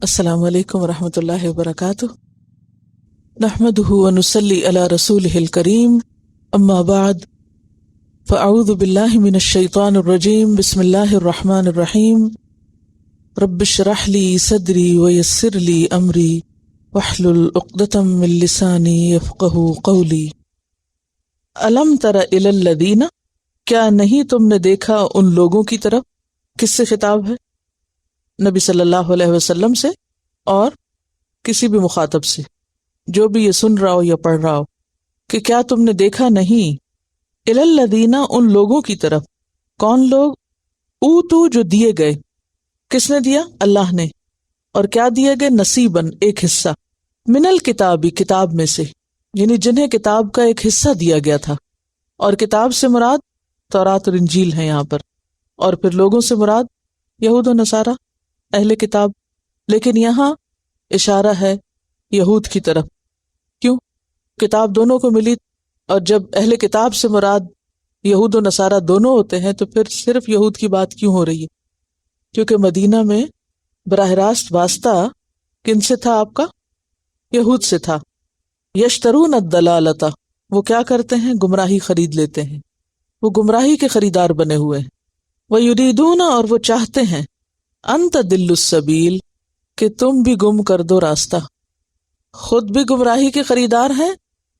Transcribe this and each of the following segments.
السلام علیکم ورحمۃ اللہ وبرکاتہ، نحمدہ ونصلی علی رسولہ الکریم، اما بعد فاعوذ باللہ من الشیطان الرجیم، بسم اللہ الرحمن الرحیم، رب اشرح لی صدری ویسر لی امری واحلل عقدۃ من لسانی یفقہوا قولی۔ الم تر الی الذین، کیا نہیں تم نے دیکھا ان لوگوں کی طرف؟ کس سے خطاب ہے؟ نبی صلی اللہ علیہ وسلم سے اور کسی بھی مخاطب سے جو بھی یہ سن رہا ہو یا پڑھ رہا ہو، کہ کیا تم نے دیکھا نہیں الی الذین، ان لوگوں کی طرف۔ کون لوگ؟ اوتو، جو دیے گئے۔ کس نے دیا؟ اللہ نے۔ اور کیا دیے گئے؟ نصیباً، ایک حصہ، من الکتابی، کتاب میں سے، یعنی جنہیں کتاب کا ایک حصہ دیا گیا تھا۔ اور کتاب سے مراد تورات اور انجیل ہے یہاں پر، اور پھر لوگوں سے مراد یہود و نصارہ، اہل کتاب۔ لیکن یہاں اشارہ ہے یہود کی طرف۔ کیوں؟ کتاب دونوں کو ملی، اور جب اہل کتاب سے مراد یہود و نصارہ دونوں ہوتے ہیں تو پھر صرف یہود کی بات کیوں ہو رہی ہے؟ کیونکہ مدینہ میں براہ راست واسطہ کن سے تھا آپ کا؟ یہود سے تھا۔ یشترون الضلالۃ، وہ کیا کرتے ہیں؟ گمراہی خرید لیتے ہیں، وہ گمراہی کے خریدار بنے ہوئے ہیں۔ وَيُرِيدُونَ، اور وہ چاہتے ہیں، أَن تَضِلُّوا السَّبِيلَ، کہ تم بھی گم کر دو راستہ۔ خود بھی گمراہی کے خریدار ہیں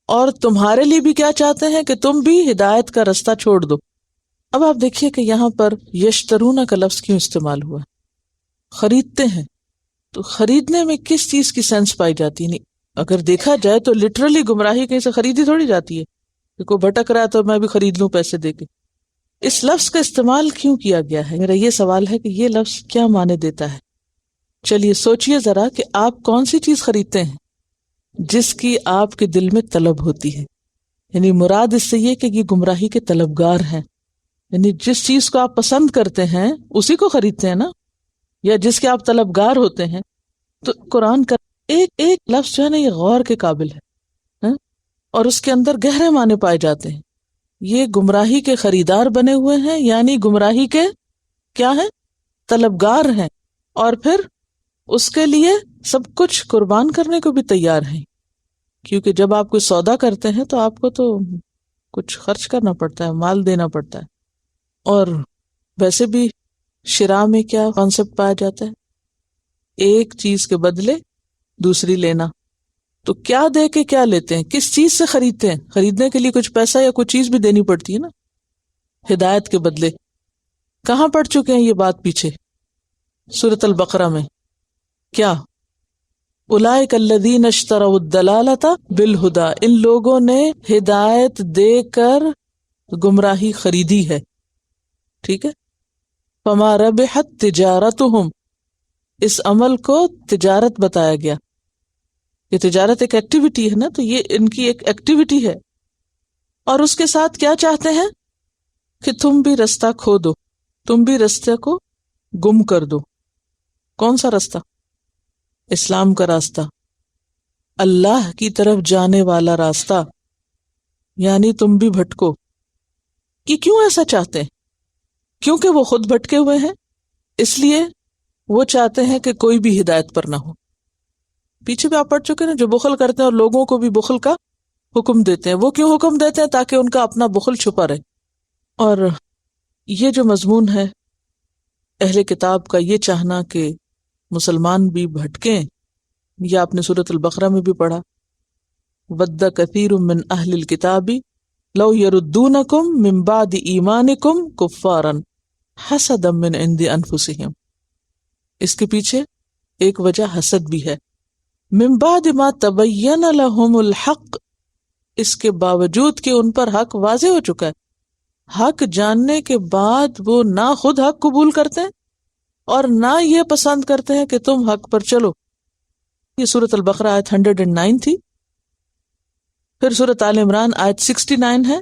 اور تمہارے لیے بھی کیا چاہتے ہیں؟ کہ تم بھی ہدایت کا راستہ چھوڑ دو۔ اب آپ دیکھیے کہ یہاں پر یشترون کا لفظ کیوں استعمال ہوا ہے؟ خریدتے ہیں، تو خریدنے میں کس چیز کی سینس پائی جاتی ہے؟ نہیں، اگر دیکھا جائے تو لٹرلی گمراہی کہیں سے خریدی تھوڑی جاتی ہے کہ کوئی بھٹک رہا ہے تو میں بھی خرید لوں پیسے دے کے۔ اس لفظ کا استعمال کیوں کیا گیا ہے؟ میرا یہ سوال ہے کہ یہ لفظ کیا معنی دیتا ہے؟ چلیے سوچئے ذرا کہ آپ کون سی چیز خریدتے ہیں جس کی آپ کے دل میں طلب ہوتی ہے؟ یعنی مراد اس سے یہ کہ یہ گمراہی کے طلبگار ہیں، یعنی جس چیز کو آپ پسند کرتے ہیں اسی کو خریدتے ہیں نا، یا جس کے آپ طلبگار ہوتے ہیں۔ تو قرآن کا ایک ایک لفظ جو ہے نا یہ غور کے قابل ہے، اور اس کے اندر گہرے معنی پائے جاتے ہیں۔ یہ گمراہی کے خریدار بنے ہوئے ہیں، یعنی گمراہی کے کیا ہیں؟ طلبگار ہیں، اور پھر اس کے لیے سب کچھ قربان کرنے کو بھی تیار ہیں، کیونکہ جب آپ کوئی سودا کرتے ہیں تو آپ کو تو کچھ خرچ کرنا پڑتا ہے، مال دینا پڑتا ہے۔ اور ویسے بھی شراء میں کیا کانسیپٹ پایا جاتا ہے؟ ایک چیز کے بدلے دوسری لینا۔ تو کیا دے کے کیا لیتے ہیں؟ کس چیز سے خریدتے ہیں؟ خریدنے کے لیے کچھ پیسہ یا کچھ چیز بھی دینی پڑتی ہے نا، ہدایت کے بدلے۔ کہاں پڑھ چکے ہیں یہ بات پیچھے؟ سورۃ البقرہ میں۔ کیا؟ اولئک الذین اشتروا الضلالۃ بالہدی، ان لوگوں نے ہدایت دے کر گمراہی خریدی ہے، ٹھیک ہے۔ فما ربحت تجارتہم، اس عمل کو تجارت بتایا گیا۔ یہ تجارت ایک ایکٹیویٹی ہے نا، تو یہ ان کی ایک ایکٹیویٹی ہے، اور اس کے ساتھ کیا چاہتے ہیں؟ کہ تم بھی رستہ کھو دو، تم بھی رستے کو گم کر دو۔ کون سا رستہ؟ اسلام کا راستہ، اللہ کی طرف جانے والا راستہ، یعنی تم بھی بھٹکو۔ کہ کیوں ایسا چاہتے ہیں؟ کیونکہ وہ خود بھٹکے ہوئے ہیں، اس لیے وہ چاہتے ہیں کہ کوئی بھی ہدایت پر نہ ہو۔ پیچھے بھی آپ پڑھ چکے ہیں، جو بخل کرتے ہیں اور لوگوں کو بھی بخل کا حکم دیتے ہیں۔ وہ کیوں حکم دیتے ہیں؟ تاکہ ان کا اپنا بخل چھپا رہے۔ اور یہ جو مضمون ہے اہل کتاب کا، یہ چاہنا کہ مسلمان بھی بھٹکیں، یہ آپ نے سورۃ البقرہ میں بھی پڑھا، وَدَّ كَثِيرٌ مِّنْ أَهْلِ الْكِتَابِ لَوْ يَرُدُّونَكُمْ مِّن بَعْدِ إِيمَانِكُمْ كُفَّارًا حَسَدًا مِّنْ عِندِ أَنفُسِهِمْ۔ اس کے پیچھے ایک وجہ حسد بھی ہے۔ مِّن بَعْدِ مَا تَبَيَّنَ لَهُمُ الْحَقُّ، اس کے باوجود کہ ان پر حق واضح ہو چکا ہے۔ حق جاننے کے بعد وہ نہ خود حق قبول کرتے ہیں اور نہ یہ پسند کرتے ہیں کہ تم حق پر چلو۔ یہ سورۃ البقرہ آیت 109 تھی۔ پھر سورۃ آل عمران آیت 69 ہے،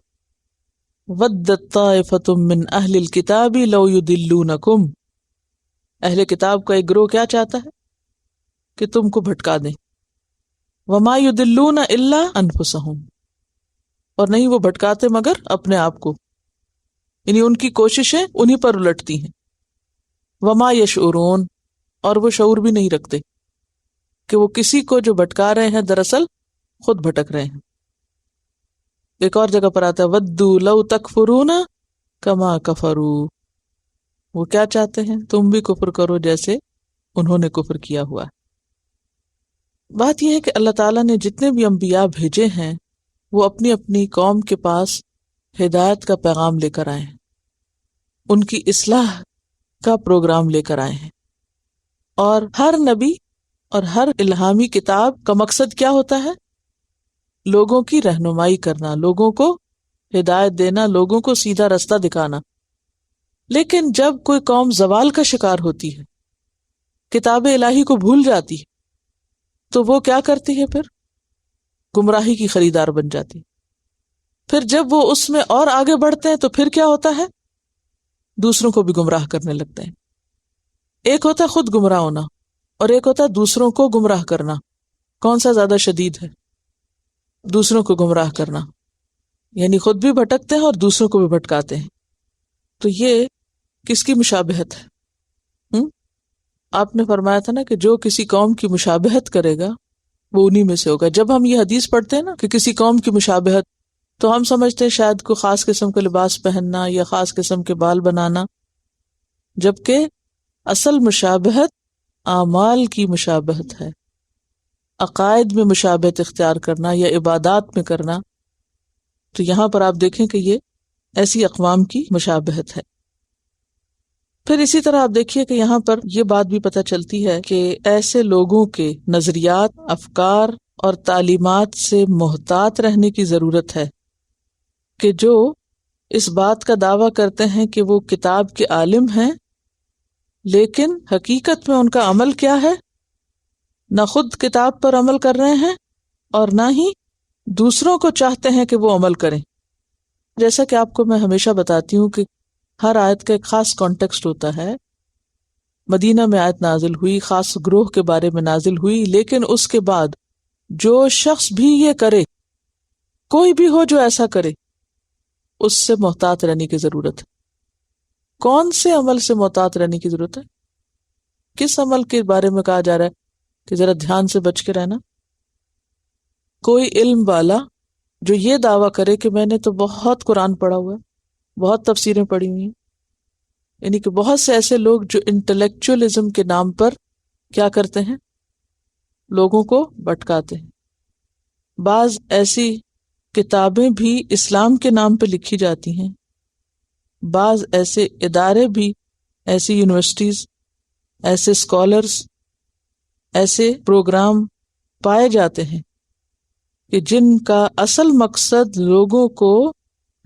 وَدَّت طَائِفَةٌ مِّنْ أَهْلِ الْكِتَابِ لَوْ يُضِلُّونَكُمْ، اہل کتاب کا ایک گروہ کیا چاہتا ہے؟ کہ تم کو بھٹکا دیں۔ وَمَا يُضِلُّونَ إِلَّا أَنفُسَهُمْ، اور نہیں وہ بھٹکاتے مگر اپنے آپ کو، یعنی ان کی کوششیں انہی پر الٹتی ہیں۔ وَمَا يَشْعُرُونَ، اور وہ شعور بھی نہیں رکھتے۔ کہ وہ کسی کو جو بھٹکا رہے ہیں دراصل خود بھٹک رہے ہیں. ایک اور جگہ پر آتا ہے وَدُّوا لَوْ تَكْفُرُونَ كَمَا كَفَرُوا، وہ کیا چاہتے ہیں؟ تم بھی کفر کرو جیسے انہوں نے کفر کیا ہوا. بات یہ ہے کہ اللہ تعالیٰ نے جتنے بھی انبیاء بھیجے ہیں وہ اپنی اپنی قوم کے پاس ہدایت کا پیغام لے کر آئے ہیں، ان کی اصلاح کا پروگرام لے کر آئے ہیں. اور ہر نبی اور ہر الہامی کتاب کا مقصد کیا ہوتا ہے؟ لوگوں کی رہنمائی کرنا، لوگوں کو ہدایت دینا، لوگوں کو سیدھا رستہ دکھانا. لیکن جب کوئی قوم زوال کا شکار ہوتی ہے، کتاب الہی کو بھول جاتی ہے، تو وہ کیا کرتی ہے؟ پھر گمراہی کی خریدار بن جاتی. پھر جب وہ اس میں اور آگے بڑھتے ہیں تو پھر کیا ہوتا ہے؟ دوسروں کو بھی گمراہ کرنے لگتے ہیں. ایک ہوتا ہے خود گمراہ ہونا اور ایک ہوتا ہے دوسروں کو گمراہ کرنا. کون سا زیادہ شدید ہے؟ دوسروں کو گمراہ کرنا، یعنی خود بھی بھٹکتے ہیں اور دوسروں کو بھی بھٹکاتے ہیں. تو یہ کس کی مشابہت ہے؟ آپ نے فرمایا تھا نا کہ جو کسی قوم کی مشابہت کرے گا وہ انہی میں سے ہوگا. جب ہم یہ حدیث پڑھتے ہیں نا کہ کسی قوم کی مشابہت، تو ہم سمجھتے ہیں شاید کوئی خاص قسم کا لباس پہننا یا خاص قسم کے بال بنانا، جبکہ اصل مشابہت اعمال کی مشابہت ہے، عقائد میں مشابہت اختیار کرنا یا عبادات میں کرنا. تو یہاں پر آپ دیکھیں کہ یہ ایسی اقوام کی مشابہت ہے. پھر اسی طرح آپ دیکھیے کہ یہاں پر یہ بات بھی پتہ چلتی ہے کہ ایسے لوگوں کے نظریات، افکار اور تعلیمات سے محتاط رہنے کی ضرورت ہے کہ جو اس بات کا دعویٰ کرتے ہیں کہ وہ کتاب کے عالم ہیں، لیکن حقیقت میں ان کا عمل کیا ہے؟ نہ خود کتاب پر عمل کر رہے ہیں اور نہ ہی دوسروں کو چاہتے ہیں کہ وہ عمل کریں. جیسا کہ آپ کو میں ہمیشہ بتاتی ہوں کہ ہر آیت کا ایک خاص کانٹیکسٹ ہوتا ہے. مدینہ میں آیت نازل ہوئی، خاص گروہ کے بارے میں نازل ہوئی، لیکن اس کے بعد جو شخص بھی یہ کرے، کوئی بھی ہو جو ایسا کرے، اس سے محتاط رہنے کی ضرورت ہے. کون سے عمل سے محتاط رہنے کی ضرورت ہے؟ کس عمل کے بارے میں کہا جا رہا ہے کہ ذرا دھیان سے بچ کے رہنا؟ کوئی علم والا جو یہ دعویٰ کرے کہ میں نے تو بہت قرآن پڑھا ہوا ہے، بہت تفسیریں پڑھی ہوئی ہیں، یعنی کہ بہت سے ایسے لوگ جو انٹلیکچوئلزم کے نام پر کیا کرتے ہیں؟ لوگوں کو بھٹکاتے ہیں. بعض ایسی کتابیں بھی اسلام کے نام پہ لکھی جاتی ہیں، بعض ایسے ادارے بھی، ایسی یونیورسٹیز، ایسے اسکالرز، ایسے پروگرام پائے جاتے ہیں کہ جن کا اصل مقصد لوگوں کو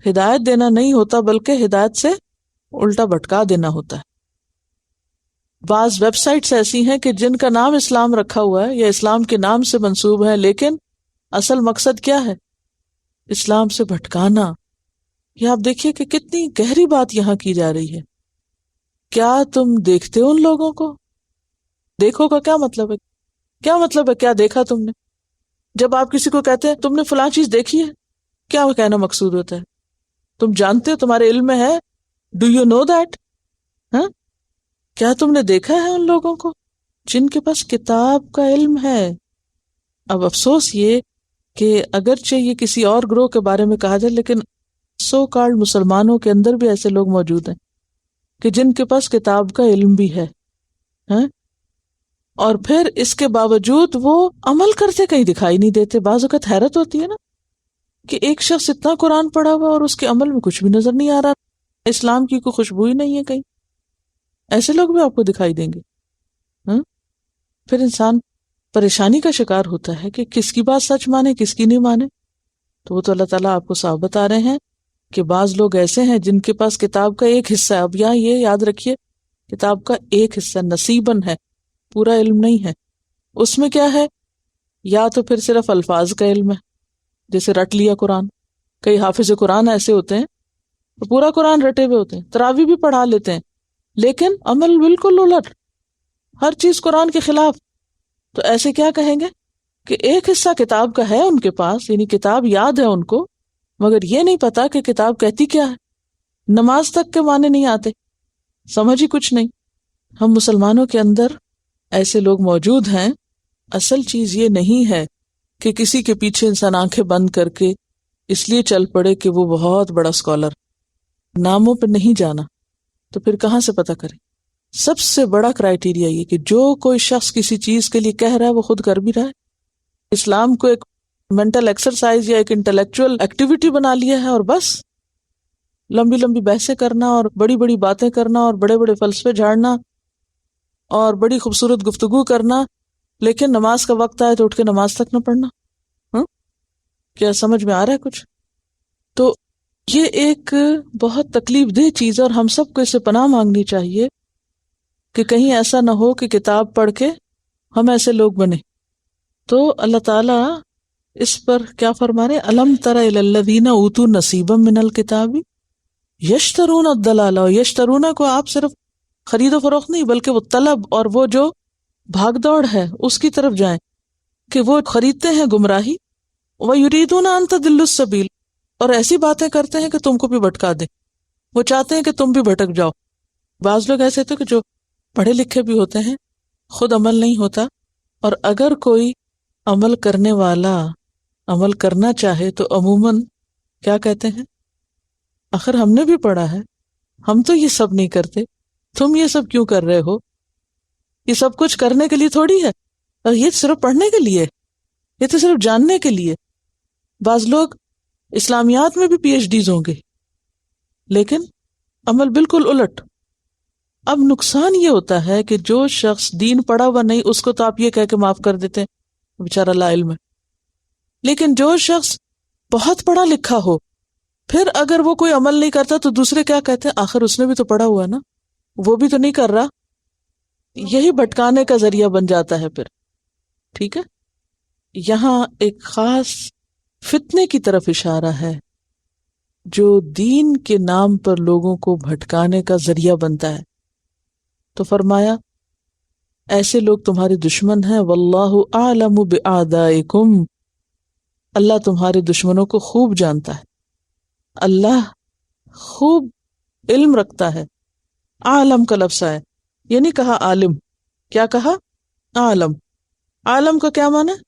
ہدایت دینا نہیں ہوتا بلکہ ہدایت سے الٹا بھٹکا دینا ہوتا ہے. بعض ویب سائٹس ایسی ہیں کہ جن کا نام اسلام رکھا ہوا ہے یا اسلام کے نام سے منسوب ہے، لیکن اصل مقصد کیا ہے؟ اسلام سے بھٹکانا. یہ آپ دیکھیے کہ کتنی گہری بات یہاں کی جا رہی ہے. کیا تم دیکھتے ہو ان لوگوں کو؟ دیکھو کا کیا مطلب ہے؟ کیا مطلب ہے کیا دیکھا تم نے؟ جب آپ کسی کو کہتے ہیں تم نے فلاں چیز دیکھی ہے، کیا وہ کہنا مقصود ہوتا ہے؟ تم جانتے ہو، تمہارے علم میں ہے؟ Do you know that? کیا تم نے دیکھا ہے ان لوگوں کو جن کے پاس کتاب کا علم ہے؟ اب افسوس یہ کہ اگرچہ یہ کسی اور گروہ کے بارے میں کہا جائے، لیکن سو کالڈ مسلمانوں کے اندر بھی ایسے لوگ موجود ہیں کہ جن کے پاس کتاب کا علم بھی ہے، اور پھر اس کے باوجود وہ عمل کرتے کہیں دکھائی نہیں دیتے. بعض اوقات حیرت ہوتی ہے نا کہ ایک شخص اتنا قرآن پڑھا ہوا اور اس کے عمل میں کچھ بھی نظر نہیں آ رہا، اسلام کی کوئی خوشبو ہی نہیں ہے کہیں. ایسے لوگ بھی آپ کو دکھائی دیں گے. پھر انسان پریشانی کا شکار ہوتا ہے کہ کس کی بات سچ مانے، کس کی نہیں مانے. تو وہ تو اللہ تعالیٰ آپ کو صاف بتا رہے ہیں کہ بعض لوگ ایسے ہیں جن کے پاس کتاب کا ایک حصہ ہے. اب یہاں یہ یاد رکھیے، کتاب کا ایک حصہ نصیباً ہے، پورا علم نہیں ہے. اس میں کیا ہے؟ یا تو پھر صرف الفاظ کا علم ہے، جیسے رٹ لیا قرآن. کئی حافظ قرآن ایسے ہوتے ہیں تو پورا قرآن رٹے ہوئے ہوتے ہیں، تراویح بھی پڑھا لیتے ہیں، لیکن عمل بالکل الٹ، ہر چیز قرآن کے خلاف. تو ایسے کیا کہیں گے کہ ایک حصہ کتاب کا ہے ان کے پاس، یعنی کتاب یاد ہے ان کو، مگر یہ نہیں پتا کہ کتاب کہتی کیا ہے. نماز تک کے معنی نہیں آتے، سمجھ ہی کچھ نہیں. ہم مسلمانوں کے اندر ایسے لوگ موجود ہیں اصل چیز یہ نہیں ہے کہ کسی کے پیچھے انسان آنکھیں بند کر کے اس لیے چل پڑے کہ وہ بہت بڑا اسکالر، ناموں پہ نہیں جانا، تو پھر کہاں سے پتہ کرے؟ سب سے بڑا کرائیٹیریا یہ کہ جو کوئی شخص کسی چیز کے لیے کہہ رہا ہے وہ خود کر بھی رہا ہے. اسلام کو ایک مینٹل ایکسرسائز یا ایک انٹلیکچوئل ایکٹیویٹی بنا لیا ہے، اور بس لمبی لمبی بحثیں کرنا اور بڑی بڑی باتیں کرنا اور بڑے بڑے فلسفے جھاڑنا اور بڑی خوبصورت گفتگو کرنا، لیکن نماز کا وقت آئے تو اٹھ کے نماز تک نہ پڑھنا. کیا سمجھ میں آ رہا ہے کچھ؟ تو یہ ایک بہت تکلیف دہ چیز ہے، اور ہم سب کو اس سے پناہ مانگنی چاہیے کہ کہیں ایسا نہ ہو کہ کتاب پڑھ کے ہم ایسے لوگ بنے. تو اللہ تعالیٰ اس پر کیا فرما رہے؟ الم تر الی الذین اوتوا نصیبا من الکتاب یشترون الضلالہ. یشترون کو آپ صرف خرید و فروخت نہیں بلکہ وہ طلب اور وہ جو بھاگ دوڑ ہے اس کی طرف جائیں کہ وہ خریدتے ہیں گمراہی. وَيُرِيدُونَ أَن تَضِلُّوا السَّبِيلَ، اور ایسی باتیں کرتے ہیں کہ تم کو بھی بھٹکا دیں. وہ چاہتے ہیں کہ تم بھی بھٹک جاؤ. بعض لوگ ایسے تھے کہ جو پڑھے لکھے بھی ہوتے ہیں، خود عمل نہیں ہوتا، اور اگر کوئی عمل کرنے والا عمل کرنا چاہے تو عموماً کیا کہتے ہیں؟ آخر ہم نے بھی پڑھا ہے، ہم تو یہ سب نہیں کرتے، تم یہ سب کیوں کر رہے ہو؟ یہ سب کچھ کرنے کے لیے تھوڑی ہے، اور یہ صرف پڑھنے کے لیے، یہ تو صرف جاننے کے لیے. بعض لوگ اسلامیات میں بھی پی ایچ ڈیز ہوں گے لیکن عمل بالکل الٹ. اب نقصان یہ ہوتا ہے کہ جو شخص دین پڑھا ہوا نہیں اس کو تو آپ یہ کہہ کے معاف کر دیتے ہیں بیچارہ لا علم ہے، لیکن جو شخص بہت پڑھا لکھا ہو پھر اگر وہ کوئی عمل نہیں کرتا تو دوسرے کیا کہتے ہیں؟ آخر اس نے بھی تو پڑھا ہوا ہے نا، وہ بھی تو نہیں کر رہا. یہی بھٹکانے کا ذریعہ بن جاتا ہے پھر. ٹھیک ہے، یہاں ایک خاص فتنے کی طرف اشارہ ہے جو دین کے نام پر لوگوں کو بھٹکانے کا ذریعہ بنتا ہے. تو فرمایا ایسے لوگ تمہارے دشمن ہیں. واللہ اعلم باعدائکم، اللہ تمہارے دشمنوں کو خوب جانتا ہے، اللہ خوب علم رکھتا ہے. عالم کا لفظ ہے، یہ نہیں کہا عالم، کیا کہا؟ عالم. عالم کا کیا معنی ہے؟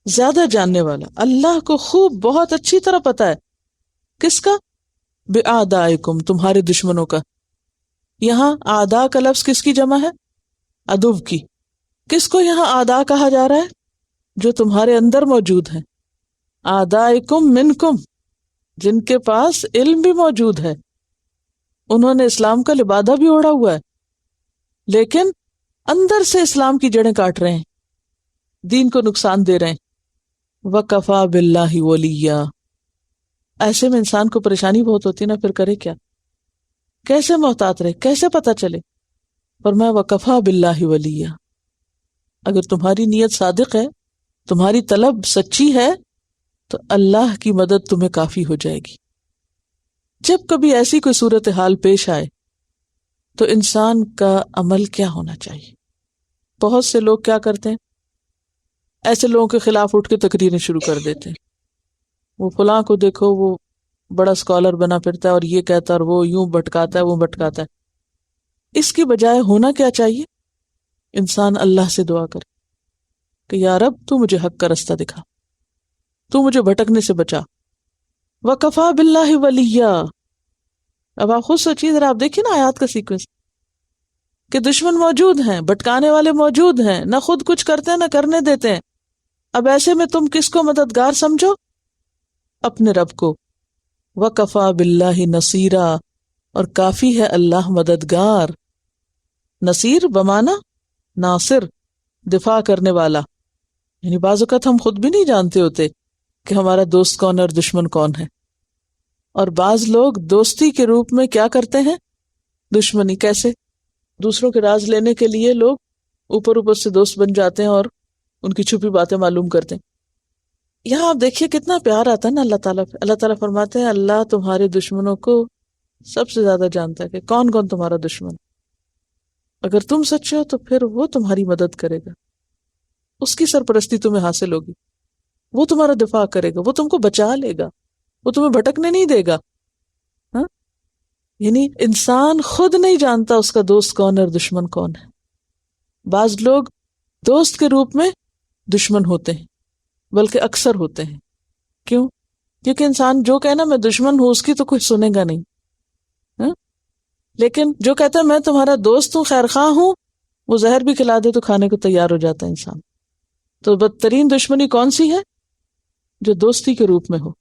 زیادہ جاننے والا. اللہ کو خوب بہت اچھی طرح پتا ہے. کس کا؟ باعدائکم، تمہارے دشمنوں کا. یہاں اعداء کا لفظ کس کی جمع ہے؟ عدو کی. کس کو یہاں اعداء کہا جا رہا ہے؟ جو تمہارے اندر موجود ہیں. اعدائکم منکم، جن کے پاس علم بھی موجود ہے، انہوں نے اسلام کا لبادہ بھی اوڑھا ہوا ہے لیکن اندر سے اسلام کی جڑیں کاٹ رہے ہیں، دین کو نقصان دے رہے ہیں. وَكَفَى بِاللَّهِ وَلِيًّا. ایسے میں انسان کو پریشانی بہت ہوتی ہے نا، پھر کرے کیا؟ کیسے محتاط رہے؟ کیسے پتہ چلے؟ فرمایا وَكَفَى بِاللَّهِ وَلِيًّا. اگر تمہاری نیت صادق ہے، تمہاری طلب سچی ہے، تو اللہ کی مدد تمہیں کافی ہو جائے گی. جب کبھی ایسی کوئی صورتحال پیش آئے تو انسان کا عمل کیا ہونا چاہیے؟ بہت سے لوگ کیا کرتے ہیں؟ ایسے لوگوں کے خلاف اٹھ کے تقریریں شروع کر دیتے ہیں. وہ فلاں کو دیکھو، وہ بڑا اسکالر بنا پھرتا ہے اور یہ کہتا ہے اور وہ یوں بھٹکاتا ہے، وہ بھٹکاتا ہے. اس کی بجائے ہونا کیا چاہیے؟ انسان اللہ سے دعا کرے کہ یا رب تو مجھے حق کا رستہ دکھا، تو مجھے بھٹکنے سے بچا. وَكَفَى بِاللَّهِ وَلِيًّا. اب آپ خود سوچیے ذرا، آپ دیکھیے نا آیات کا سیکوینس کہ دشمن موجود ہیں، بھٹکانے والے موجود ہیں، نہ خود کچھ کرتے ہیں نہ کرنے دیتے ہیں. اب ایسے میں تم کس کو مددگار سمجھو؟ اپنے رب کو. وَكَفَى بِاللَّهِ نَصِيرًا، اور کافی ہے اللہ مددگار. نصیر بمعنی ناصر، دفاع کرنے والا. یعنی بعض اوقات ہم خود بھی نہیں جانتے ہوتے کہ ہمارا دوست کون ہے اور دشمن کون ہے، اور بعض لوگ دوستی کے روپ میں کیا کرتے ہیں؟ دشمنی. کیسے؟ دوسروں کے راز لینے کے لیے لوگ اوپر اوپر سے دوست بن جاتے ہیں اور ان کی چھپی باتیں معلوم کرتے ہیں. یہاں آپ دیکھیے کتنا پیار آتا ہے نا اللہ تعالیٰ پہ. اللہ تعالیٰ فرماتے ہیں اللہ تمہارے دشمنوں کو سب سے زیادہ جانتا ہے کہ کون کون تمہارا دشمن. اگر تم سچے ہو تو پھر وہ تمہاری مدد کرے گا، اس کی سرپرستی تمہیں حاصل ہوگی، وہ تمہارا دفاع کرے گا، وہ تم کو بچا لے گا، وہ تمہیں بھٹکنے نہیں دے گا. ہاں، یعنی انسان خود نہیں جانتا اس کا دوست کون ہے اور دشمن کون ہے. بعض لوگ دوست کے روپ میں دشمن ہوتے ہیں، بلکہ اکثر ہوتے ہیں. کیوں؟ کیونکہ انسان جو کہنا میں دشمن ہوں اس کی تو کچھ سنے گا نہیں، ہاں؟ لیکن جو کہتا ہے میں تمہارا دوست ہوں، خیر خواہ ہوں، وہ زہر بھی کھلا دے تو کھانے کو تیار ہو جاتا ہے انسان. تو بدترین دشمنی کون سی ہے؟ جو دوستی کے روپ میں ہو.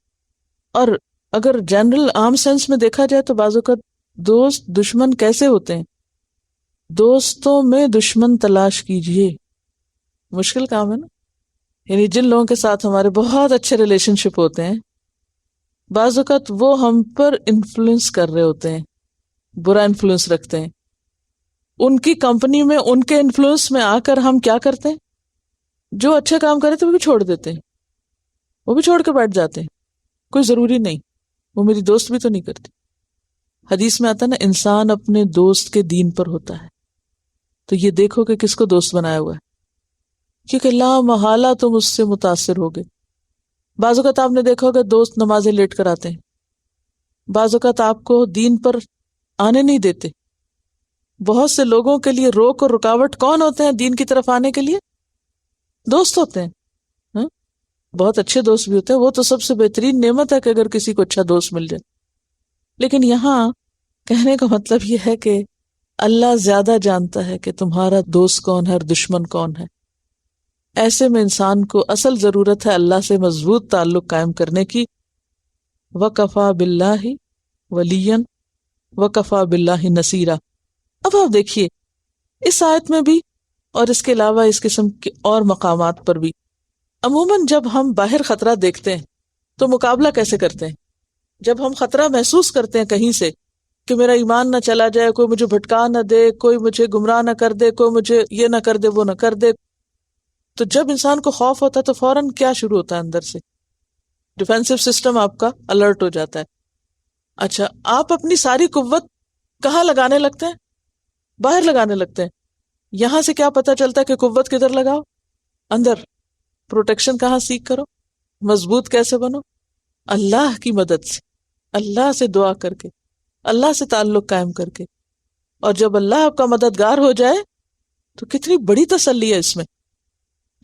اور اگر جنرل عام سینس میں دیکھا جائے تو بعض اوقات دوست دشمن کیسے ہوتے ہیں؟ دوستوں میں دشمن تلاش کیجئے، مشکل کام ہے نا. یعنی جن لوگوں کے ساتھ ہمارے بہت اچھے ریلیشن شپ ہوتے ہیں، بعض اوقات وہ ہم پر انفلوئنس کر رہے ہوتے ہیں، برا انفلوئنس رکھتے ہیں. ان کی کمپنی میں، ان کے انفلوئنس میں آ کر ہم کیا کرتے ہیں؟ جو اچھا کام کرے تو وہ بھی چھوڑ دیتے ہیں، وہ بھی چھوڑ کے بیٹھ جاتے ہیں. کوئی ضروری نہیں، وہ میری دوست بھی تو نہیں کرتی. حدیث میں آتا ہے نا، انسان اپنے دوست کے دین پر ہوتا ہے. تو یہ دیکھو کہ کس کو دوست بنایا ہوا ہے، کیونکہ لا محالہ تم اس سے متاثر ہوگے. بعض اوقات آپ نے دیکھا ہوگا دوست نمازیں لیٹ کر آتے ہیں، بعض اوقات آپ کو دین پر آنے نہیں دیتے. بہت سے لوگوں کے لیے روک اور رکاوٹ کون ہوتے ہیں دین کی طرف آنے کے لیے؟ دوست ہوتے ہیں. ہاں؟ بہت اچھے دوست بھی ہوتے ہیں، وہ تو سب سے بہترین نعمت ہے کہ اگر کسی کو اچھا دوست مل جائے. لیکن یہاں کہنے کا مطلب یہ ہے کہ اللہ زیادہ جانتا ہے کہ تمہارا دوست کون ہے اور دشمن کون ہے. ایسے میں انسان کو اصل ضرورت ہے اللہ سے مضبوط تعلق قائم کرنے کی. وَكَفَى بِاللَّهِ وَلِيًّا وَكَفَى بِاللَّهِ نَصِيرًا. اب آپ دیکھیے اس آیت میں بھی اور اس کے علاوہ اس قسم کے اور مقامات پر بھی عموماً جب ہم باہر خطرہ دیکھتے ہیں تو مقابلہ کیسے کرتے ہیں؟ جب ہم خطرہ محسوس کرتے ہیں کہیں سے کہ میرا ایمان نہ چلا جائے، کوئی مجھے بھٹکا نہ دے، کوئی مجھے گمراہ نہ کر دے، کوئی مجھے یہ نہ کر دے، وہ نہ کر دے، تو جب انسان کو خوف ہوتا ہے تو فوراً کیا شروع ہوتا ہے؟ اندر سے ڈیفینسو سسٹم آپ کا الرٹ ہو جاتا ہے. اچھا، آپ اپنی ساری قوت کہاں لگانے لگتے ہیں؟ باہر لگانے لگتے ہیں. یہاں سے کیا پتا چلتا ہے کہ قوت کدھر لگاؤ؟ اندر. پروٹیکشن کہاں سیکھ کرو؟ مضبوط کیسے بنو؟ اللہ کی مدد سے، اللہ سے دعا کر کے، اللہ سے تعلق قائم کر کے. اور جب اللہ آپ کا مددگار ہو جائے تو کتنی بڑی تسلی ہے اس میں.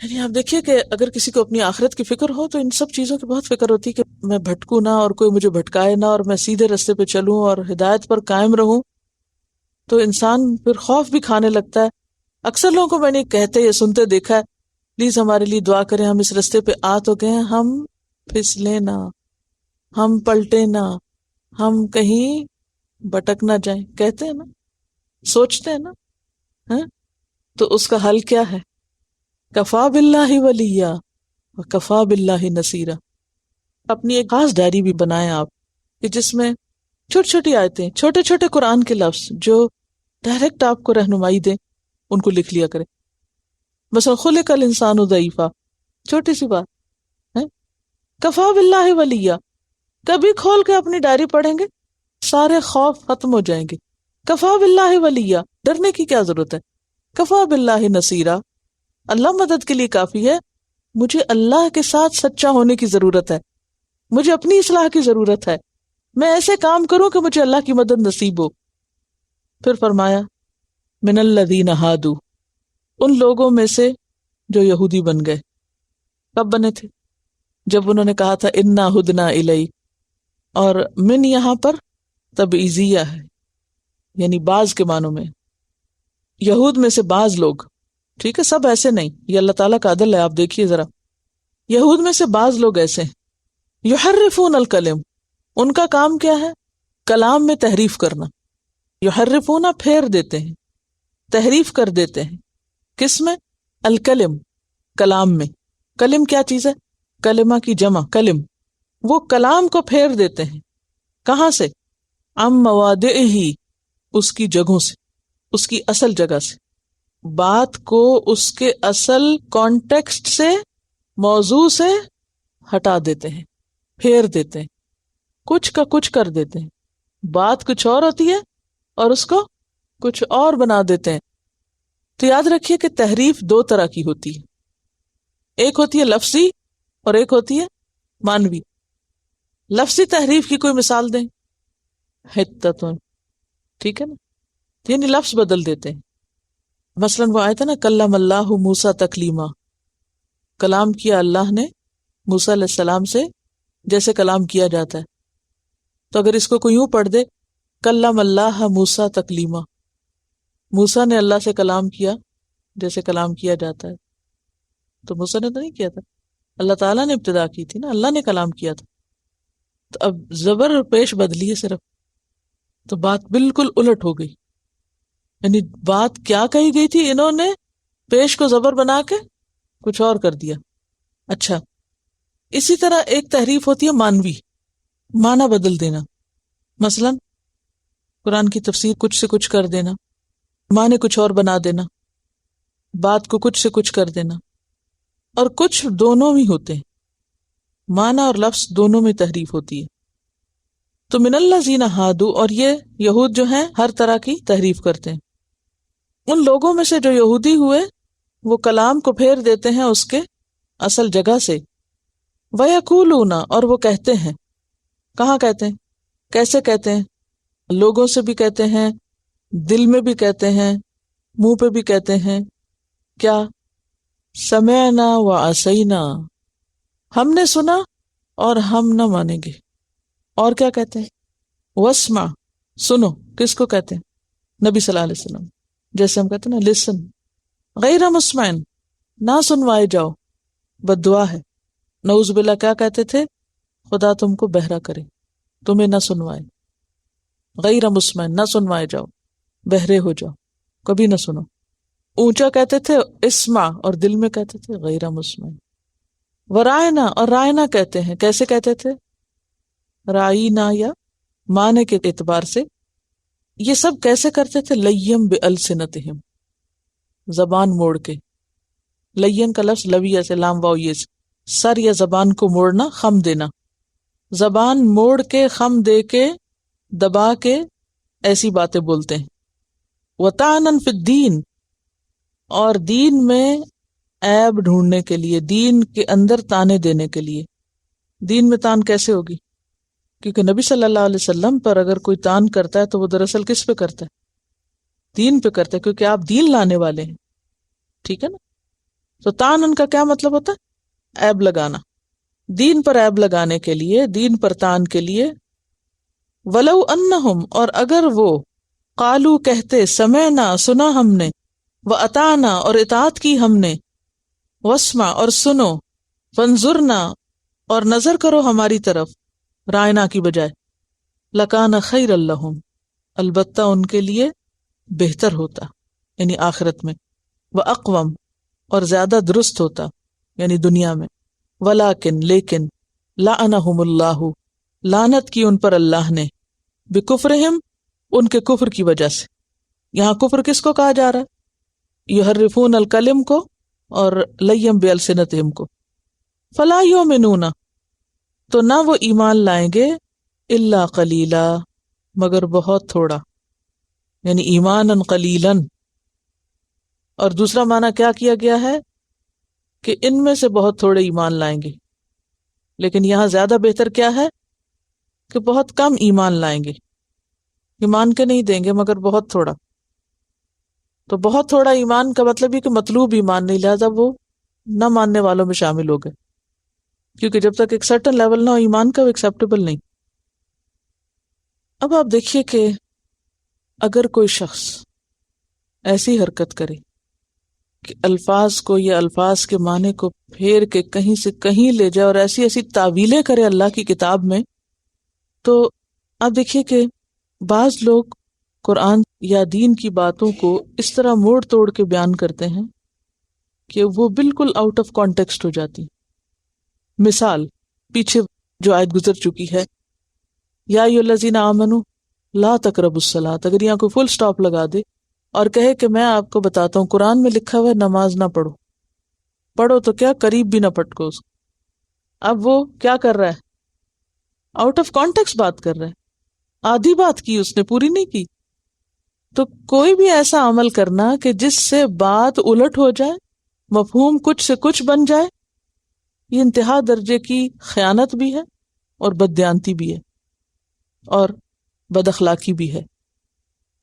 یعنی آپ دیکھیے کہ اگر کسی کو اپنی آخرت کی فکر ہو تو ان سب چیزوں کی بہت فکر ہوتی ہے کہ میں بھٹکوں نہ اور کوئی مجھے بھٹکائے نہ اور میں سیدھے رستے پہ چلوں اور ہدایت پر قائم رہوں. تو انسان پھر خوف بھی کھانے لگتا ہے. اکثر لوگوں کو میں نے کہتے یا سنتے دیکھا ہے، پلیز ہمارے لیے دعا کریں، ہم اس رستے پہ آ تو گئے ہیں، ہم پھسلیں نہ، ہم پلٹے نہ، ہم کہیں بٹک نہ جائیں. کہتے ہیں نا، سوچتے ہیں نا. ہاں؟ تو اس کا حل کیا ہے؟ کفا باللہ ولیا وکفا باللہ نصیرا. اپنی ایک خاص ڈائری بھی بنائیں آپ کہ جس میں چھوٹی چھوٹی آیتیں، چھوٹے چھوٹے قرآن کے لفظ جو ڈائریکٹ آپ کو رہنمائی دیں، ان کو لکھ لیا کریں. مثلا خلق الانسان ضعیفا، چھوٹی سی بات ہے. کفا باللہ ولیا، کبھی کھول کے اپنی ڈائری پڑھیں گے سارے خوف ختم ہو جائیں گے. کفا باللہ ولیا، ڈرنے کی کیا ضرورت ہے. کفا باللہ نصیرا، اللہ مدد کے لیے کافی ہے. مجھے اللہ کے ساتھ سچا ہونے کی ضرورت ہے، مجھے اپنی اصلاح کی ضرورت ہے، میں ایسے کام کروں کہ مجھے اللہ کی مدد نصیب ہو. پھر فرمایا من الذین ہادو، ان لوگوں میں سے جو یہودی بن گئے. کب بنے تھے؟ جب انہوں نے کہا تھا انا ہدنا الی. اور من یہاں پر تبعیضیہ ہے، یعنی بعض کے معنوں میں. یہود میں سے بعض لوگ، ٹھیک ہے، سب ایسے نہیں، یہ اللہ تعالیٰ کا عدل ہے. آپ دیکھیے ذرا، یہود میں سے بعض لوگ ایسے ہیں یحرفون الکلم، ان کا کام کیا ہے؟ کلام میں تحریف کرنا. یحرفون، پھیر دیتے ہیں، تحریف کر دیتے ہیں. کس میں؟ الکلم، کلام میں. کلم کیا چیز ہے؟ کلمہ کی جمع کلم. وہ کلام کو پھیر دیتے ہیں. کہاں سے؟ عن مواضعہ، اس کی جگہوں سے، اس کی اصل جگہ سے. بات کو اس کے اصل کانٹیکسٹ سے، موضوع سے ہٹا دیتے ہیں، پھیر دیتے ہیں، کچھ کا کچھ کر دیتے ہیں. بات کچھ اور ہوتی ہے اور اس کو کچھ اور بنا دیتے ہیں. تو یاد رکھیے کہ تحریف دو طرح کی ہوتی ہے، ایک ہوتی ہے لفظی اور ایک ہوتی ہے معنوی. لفظی تحریف کی کوئی مثال دیں؟ حتتن، ٹھیک ہے نا، یعنی لفظ بدل دیتے ہیں. مثلاً وہ آیت ہے نا کلم اللہ موسیٰ تکلیما، کلام کیا اللہ نے موسیٰ علیہ السلام سے جیسے کلام کیا جاتا ہے. تو اگر اس کو کوئی یوں پڑھ دے کلم اللہ موسیٰ تکلیما، موسیٰ نے اللہ سے کلام کیا جیسے کلام کیا جاتا ہے، تو موسیٰ نے تو نہیں کیا تھا، اللہ تعالیٰ نے ابتدا کی تھی نا، اللہ نے کلام کیا تھا. تو اب زبر اور پیش بدلی ہے صرف، تو بات بالکل الٹ ہو گئی. یعنی بات کیا کہی گئی تھی، انہوں نے پیش کو زبر بنا کے کچھ اور کر دیا. اچھا، اسی طرح ایک تحریف ہوتی ہے مانوی، معنی بدل دینا. مثلا قرآن کی تفسیر کچھ سے کچھ کر دینا، معنی کچھ اور بنا دینا، بات کو کچھ سے کچھ کر دینا. اور کچھ دونوں بھی ہوتے ہیں، معنی اور لفظ دونوں میں تحریف ہوتی ہے. تو من الذین ہادو، اور یہ یہود جو ہیں ہر طرح کی تحریف کرتے ہیں. ان لوگوں میں سے جو یہودی ہوئے وہ کلام کو پھیر دیتے ہیں اس کے اصل جگہ سے. وَيَقُولُونَ، اور وہ کہتے ہیں. کہاں کہتے ہیں، کیسے کہتے ہیں؟ لوگوں سے بھی کہتے ہیں، دل میں بھی کہتے ہیں، منہ پہ بھی کہتے ہیں. کیا؟ سمعنا وعصینا، ہم نے سنا اور ہم نہ مانیں گے. اور کیا کہتے ہیں؟ واسمع، سنو. کس کو کہتے ہیں؟ نبی صلی اللہ علیہ وسلم. جیسے ہم کہتے ہیں نا لسن، غیر مسمعن، نہ سنوائے جاؤ، بد دعا ہے. نعوذ باللہ کیا کہتے تھے؟ خدا تم کو بہرا کرے، تمہیں نہ سنوائے. غیر مسمعن، نہ سنوائے جاؤ، بہرے ہو جاؤ، کبھی نہ سنو. اونچا کہتے تھے اسمع، اور دل میں کہتے تھے غیر مسمعن. ورائنا، اور رائنا کہتے ہیں. کیسے کہتے تھے؟ رائنا یا معنی کے اعتبار سے. یہ سب کیسے کرتے تھے؟ لیم بألسنتہم، زبان موڑ کے. لین کا لفظ لویہ سے، لام واو یہ سے، سر یا زبان کو موڑنا، خم دینا. زبان موڑ کے، خم دے کے، دبا کے ایسی باتیں بولتے ہیں. وطعناً فی الدین، اور دین میں عیب ڈھونڈنے کے لیے، دین کے اندر تانے دینے کے لیے. دین میں تان کیسے ہوگی؟ کیونکہ نبی صلی اللہ علیہ وسلم پر اگر کوئی تان کرتا ہے تو وہ دراصل کس پہ کرتا ہے؟ دین پہ کرتا ہے، کیونکہ آپ دین لانے والے ہیں. ٹھیک ہے نا؟ تو تان ان کا کیا مطلب ہوتا ہے؟ عیب لگانا. دین پر عیب لگانے کے لیے، دین پر تان کے لیے. ولو انہم، اور اگر وہ قالو کہتے، سمعنا، سنا ہم نے، واطعنا، اور اطاعت کی ہم نے، واسمع، اور سنو، فانظرنا، اور نظر کرو ہماری طرف، رائنا کی بجائے، لکان خیر لہم، البتہ ان کے لیے بہتر ہوتا، یعنی آخرت میں. واقوم، اور زیادہ درست ہوتا، یعنی دنیا میں. ولیکن، لیکن، لعنہم اللہ، لعنت کی ان پر اللہ نے، بکفرہم، ان کے کفر کی وجہ سے. یہاں کفر کس کو کہا جا رہا ہے؟ یحرفون الکلم کو اور لیم بألسنتہم کو. فلا یؤمنون، تو نہ وہ ایمان لائیں گے، الا قلیلا، مگر بہت تھوڑا، یعنی ایمانا قلیلا. اور دوسرا معنی کیا کیا گیا ہے کہ ان میں سے بہت تھوڑے ایمان لائیں گے. لیکن یہاں زیادہ بہتر کیا ہے کہ بہت کم ایمان لائیں گے، ایمان کے نہیں دیں گے مگر بہت تھوڑا. تو بہت تھوڑا ایمان کا مطلب یہ کہ مطلوب ایمان نہیں، لہذا وہ نہ ماننے والوں میں شامل ہو گئے، کیونکہ جب تک ایک سرٹن لیول نہ ہو ایمان کا، وہ ایکسیپٹیبل نہیں. اب آپ دیکھیے کہ اگر کوئی شخص ایسی حرکت کرے کہ الفاظ کو یا الفاظ کے معنی کو پھیر کے کہیں سے کہیں لے جائے اور ایسی ایسی تعویلیں کرے اللہ کی کتاب میں، تو آپ دیکھیے کہ بعض لوگ قرآن یا دین کی باتوں کو اس طرح موڑ توڑ کے بیان کرتے ہیں کہ وہ بالکل آؤٹ آف کانٹیکسٹ ہو جاتی. مثال پیچھے جو آیت گزر چکی ہے، یا ایھا الذین آمنوا لا تقربوا الصلاۃ، اگر یہاں کوئی فل سٹاپ لگا دے اور کہے کہ میں آپ کو بتاتا ہوں قرآن میں لکھا ہوا ہے نماز نہ پڑھو، پڑھو تو کیا قریب بھی نہ پٹکو اس کو. اب وہ کیا کر رہا ہے؟ آؤٹ آف کانٹیکسٹ بات کر رہا ہے، آدھی بات کی اس نے، پوری نہیں کی. تو کوئی بھی ایسا عمل کرنا کہ جس سے بات الٹ ہو جائے، مفہوم کچھ سے کچھ بن جائے، یہ انتہا درجے کی خیانت بھی ہے اور بددیانتی بھی ہے اور بد اخلاقی بھی ہے.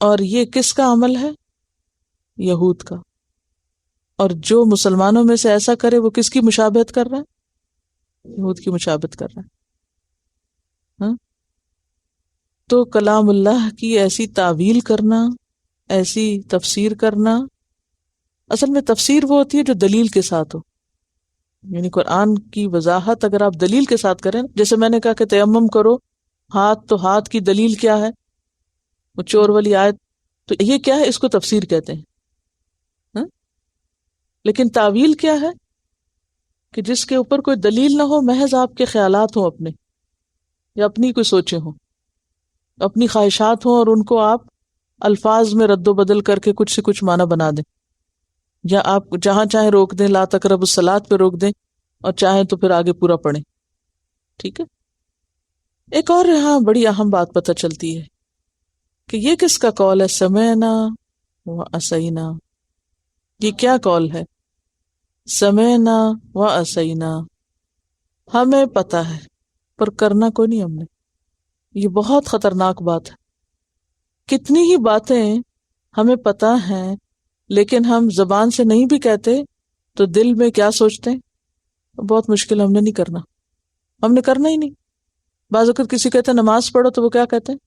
اور یہ کس کا عمل ہے؟ یہود کا، اور جو مسلمانوں میں سے ایسا کرے وہ کس کی مشابہت کر رہا ہے؟ یہود کی مشابہت کر رہا ہے. ہاں؟ تو کلام اللہ کی ایسی تعویل کرنا، ایسی تفسیر کرنا، اصل میں تفسیر وہ ہوتی ہے جو دلیل کے ساتھ ہو. یعنی قرآن کی وضاحت اگر آپ دلیل کے ساتھ کریں، جیسے میں نے کہا کہ تیمم کرو، ہاتھ، تو ہاتھ کی دلیل کیا ہے؟ وہ چور والی آیت. تو یہ کیا ہے؟ اس کو تفسیر کہتے ہیں. ہاں؟ لیکن تعویل کیا ہے؟ کہ جس کے اوپر کوئی دلیل نہ ہو، محض آپ کے خیالات ہوں اپنے، یا اپنی کوئی سوچیں ہوں، اپنی خواہشات ہوں، اور ان کو آپ الفاظ میں رد و بدل کر کے کچھ سے کچھ معنی بنا دیں، یا آپ جہاں چاہیں روک دیں، لا تقربوا الصلاۃ پہ روک دیں، اور چاہیں تو پھر آگے پورا پڑھیں. ٹھیک ہے. ایک اور یہاں بڑی اہم بات پتہ چلتی ہے کہ یہ کس کا قول ہے؟ سمعنا و عصینا. یہ کیا قول ہے؟ سمعنا و عصینا. ہمیں پتہ ہے پر کرنا کوئی نہیں ہم نے. یہ بہت خطرناک بات ہے. کتنی ہی باتیں ہمیں پتہ ہیں لیکن ہم زبان سے نہیں بھی کہتے تو دل میں کیا سوچتے ہیں؟ بہت مشکل، ہم نے نہیں کرنا، ہم نے کرنا ہی نہیں. بعض اوقات کسی کہتے ہیں نماز پڑھو تو وہ کیا کہتے ہیں؟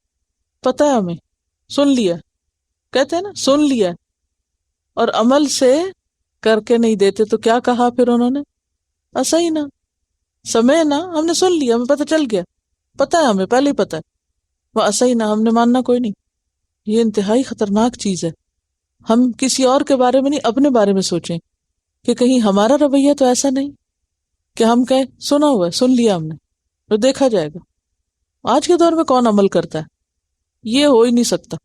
پتہ ہے ہمیں، سن لیا، کہتے ہیں نا سن لیا، اور عمل سے کر کے نہیں دیتے. تو کیا کہا پھر انہوں نے؟ عصینا، سمعنا، ہم نے سن لیا، ہمیں پتہ چل گیا، پتہ ہے ہمیں، پہلے ہی پتہ ہے. وہ عصینا، ہم نے ماننا کوئی نہیں. یہ انتہائی خطرناک چیز ہے. ہم کسی اور کے بارے میں نہیں، اپنے بارے میں سوچیں کہ کہیں ہمارا رویہ تو ایسا نہیں کہ ہم کہیں سنا ہوا ہے، سن لیا ہم نے، تو دیکھا جائے گا. آج کے دور میں کون عمل کرتا ہے؟ یہ ہو ہی نہیں سکتا،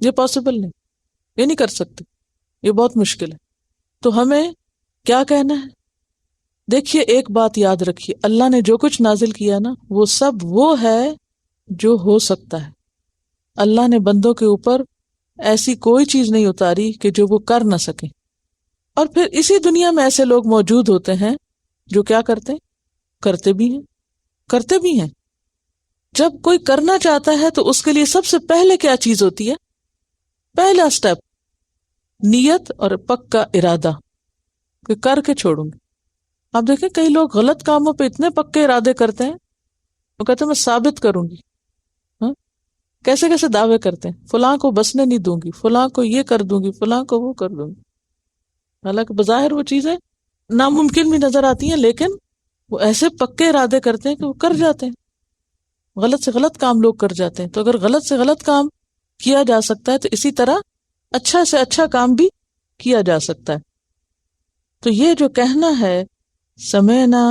یہ پاسبل نہیں، یہ نہیں کر سکتے، یہ بہت مشکل ہے. تو ہمیں کیا کہنا ہے؟ دیکھیے ایک بات یاد رکھیے، اللہ نے جو کچھ نازل کیا نا وہ سب وہ ہے جو ہو سکتا ہے. اللہ نے بندوں کے اوپر ایسی کوئی چیز نہیں اتاری کہ جو وہ کر نہ سکیں. اور پھر اسی دنیا میں ایسے لوگ موجود ہوتے ہیں جو کیا کرتے ہیں؟ کرتے بھی ہیں، کرتے بھی ہیں. جب کوئی کرنا چاہتا ہے تو اس کے لیے سب سے پہلے کیا چیز ہوتی ہے؟ پہلا سٹیپ نیت اور پکا ارادہ کہ کر کے چھوڑوں گی. آپ دیکھیں کئی لوگ غلط کاموں پہ اتنے پکے ارادے کرتے ہیں، وہ کہتے ہیں میں ثابت کروں گی. ہاں؟ کیسے کیسے دعوے کرتے ہیں، فلاں کو بسنے نہیں دوں گی، فلاں کو یہ کر دوں گی، فلاں کو وہ کر دوں گی. حالانکہ بظاہر وہ چیزیں ناممکن بھی نظر آتی ہیں، لیکن وہ ایسے پکے ارادے کرتے ہیں کہ وہ کر جاتے ہیں. غلط سے غلط کام لوگ کر جاتے ہیں. تو اگر غلط سے غلط کام کیا جا سکتا ہے تو اسی طرح اچھا سے اچھا کام بھی کیا جا سکتا ہے. تو یہ جو کہنا ہے سمعنا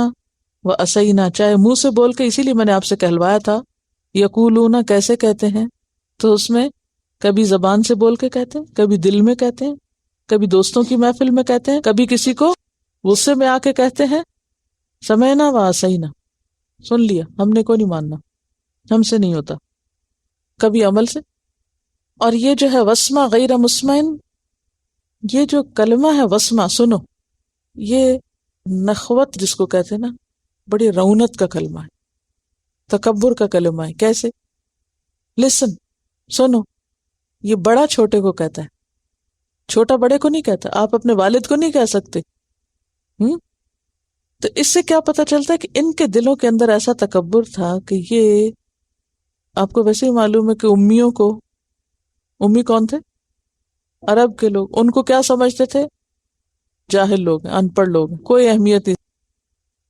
و عصینا، چاہے منہ سے بول کے، اسی لیے میں نے آپ سے کہلوایا تھا یقولون کیسے کہتے ہیں، تو اس میں کبھی زبان سے بول کے کہتے ہیں، کبھی دل میں کہتے ہیں، کبھی دوستوں کی محفل میں کہتے ہیں، کبھی کسی کو غصے میں آ کے کہتے ہیں سمعنا و عصینا، سن لیا، ہم نے کوئی نہیں ماننا، ہم سے نہیں ہوتا. کبھی عمل سے. اور یہ جو ہے وسمع غیر مسمعن، یہ جو کلمہ ہے وسمع، سنو، یہ نخوت جس کو کہتے ہیں نا، بڑی رونت کا کلمہ ہے، تکبر کا کلمہ ہے. کیسے؟ لسن، سنو. یہ بڑا چھوٹے کو کہتا ہے، چھوٹا بڑے کو نہیں کہتا. آپ اپنے والد کو نہیں کہہ سکتے. تو اس سے کیا پتہ چلتا ہے کہ ان کے دلوں کے اندر ایسا تکبر تھا کہ یہ، آپ کو ویسے ہی معلوم ہے کہ امیوں کو، امی کون تھے؟ عرب کے لوگ. ان کو کیا سمجھتے تھے؟ جاہل لوگ ہیں، ان پڑھ لوگ ہیں، کوئی اہمیت نہیں.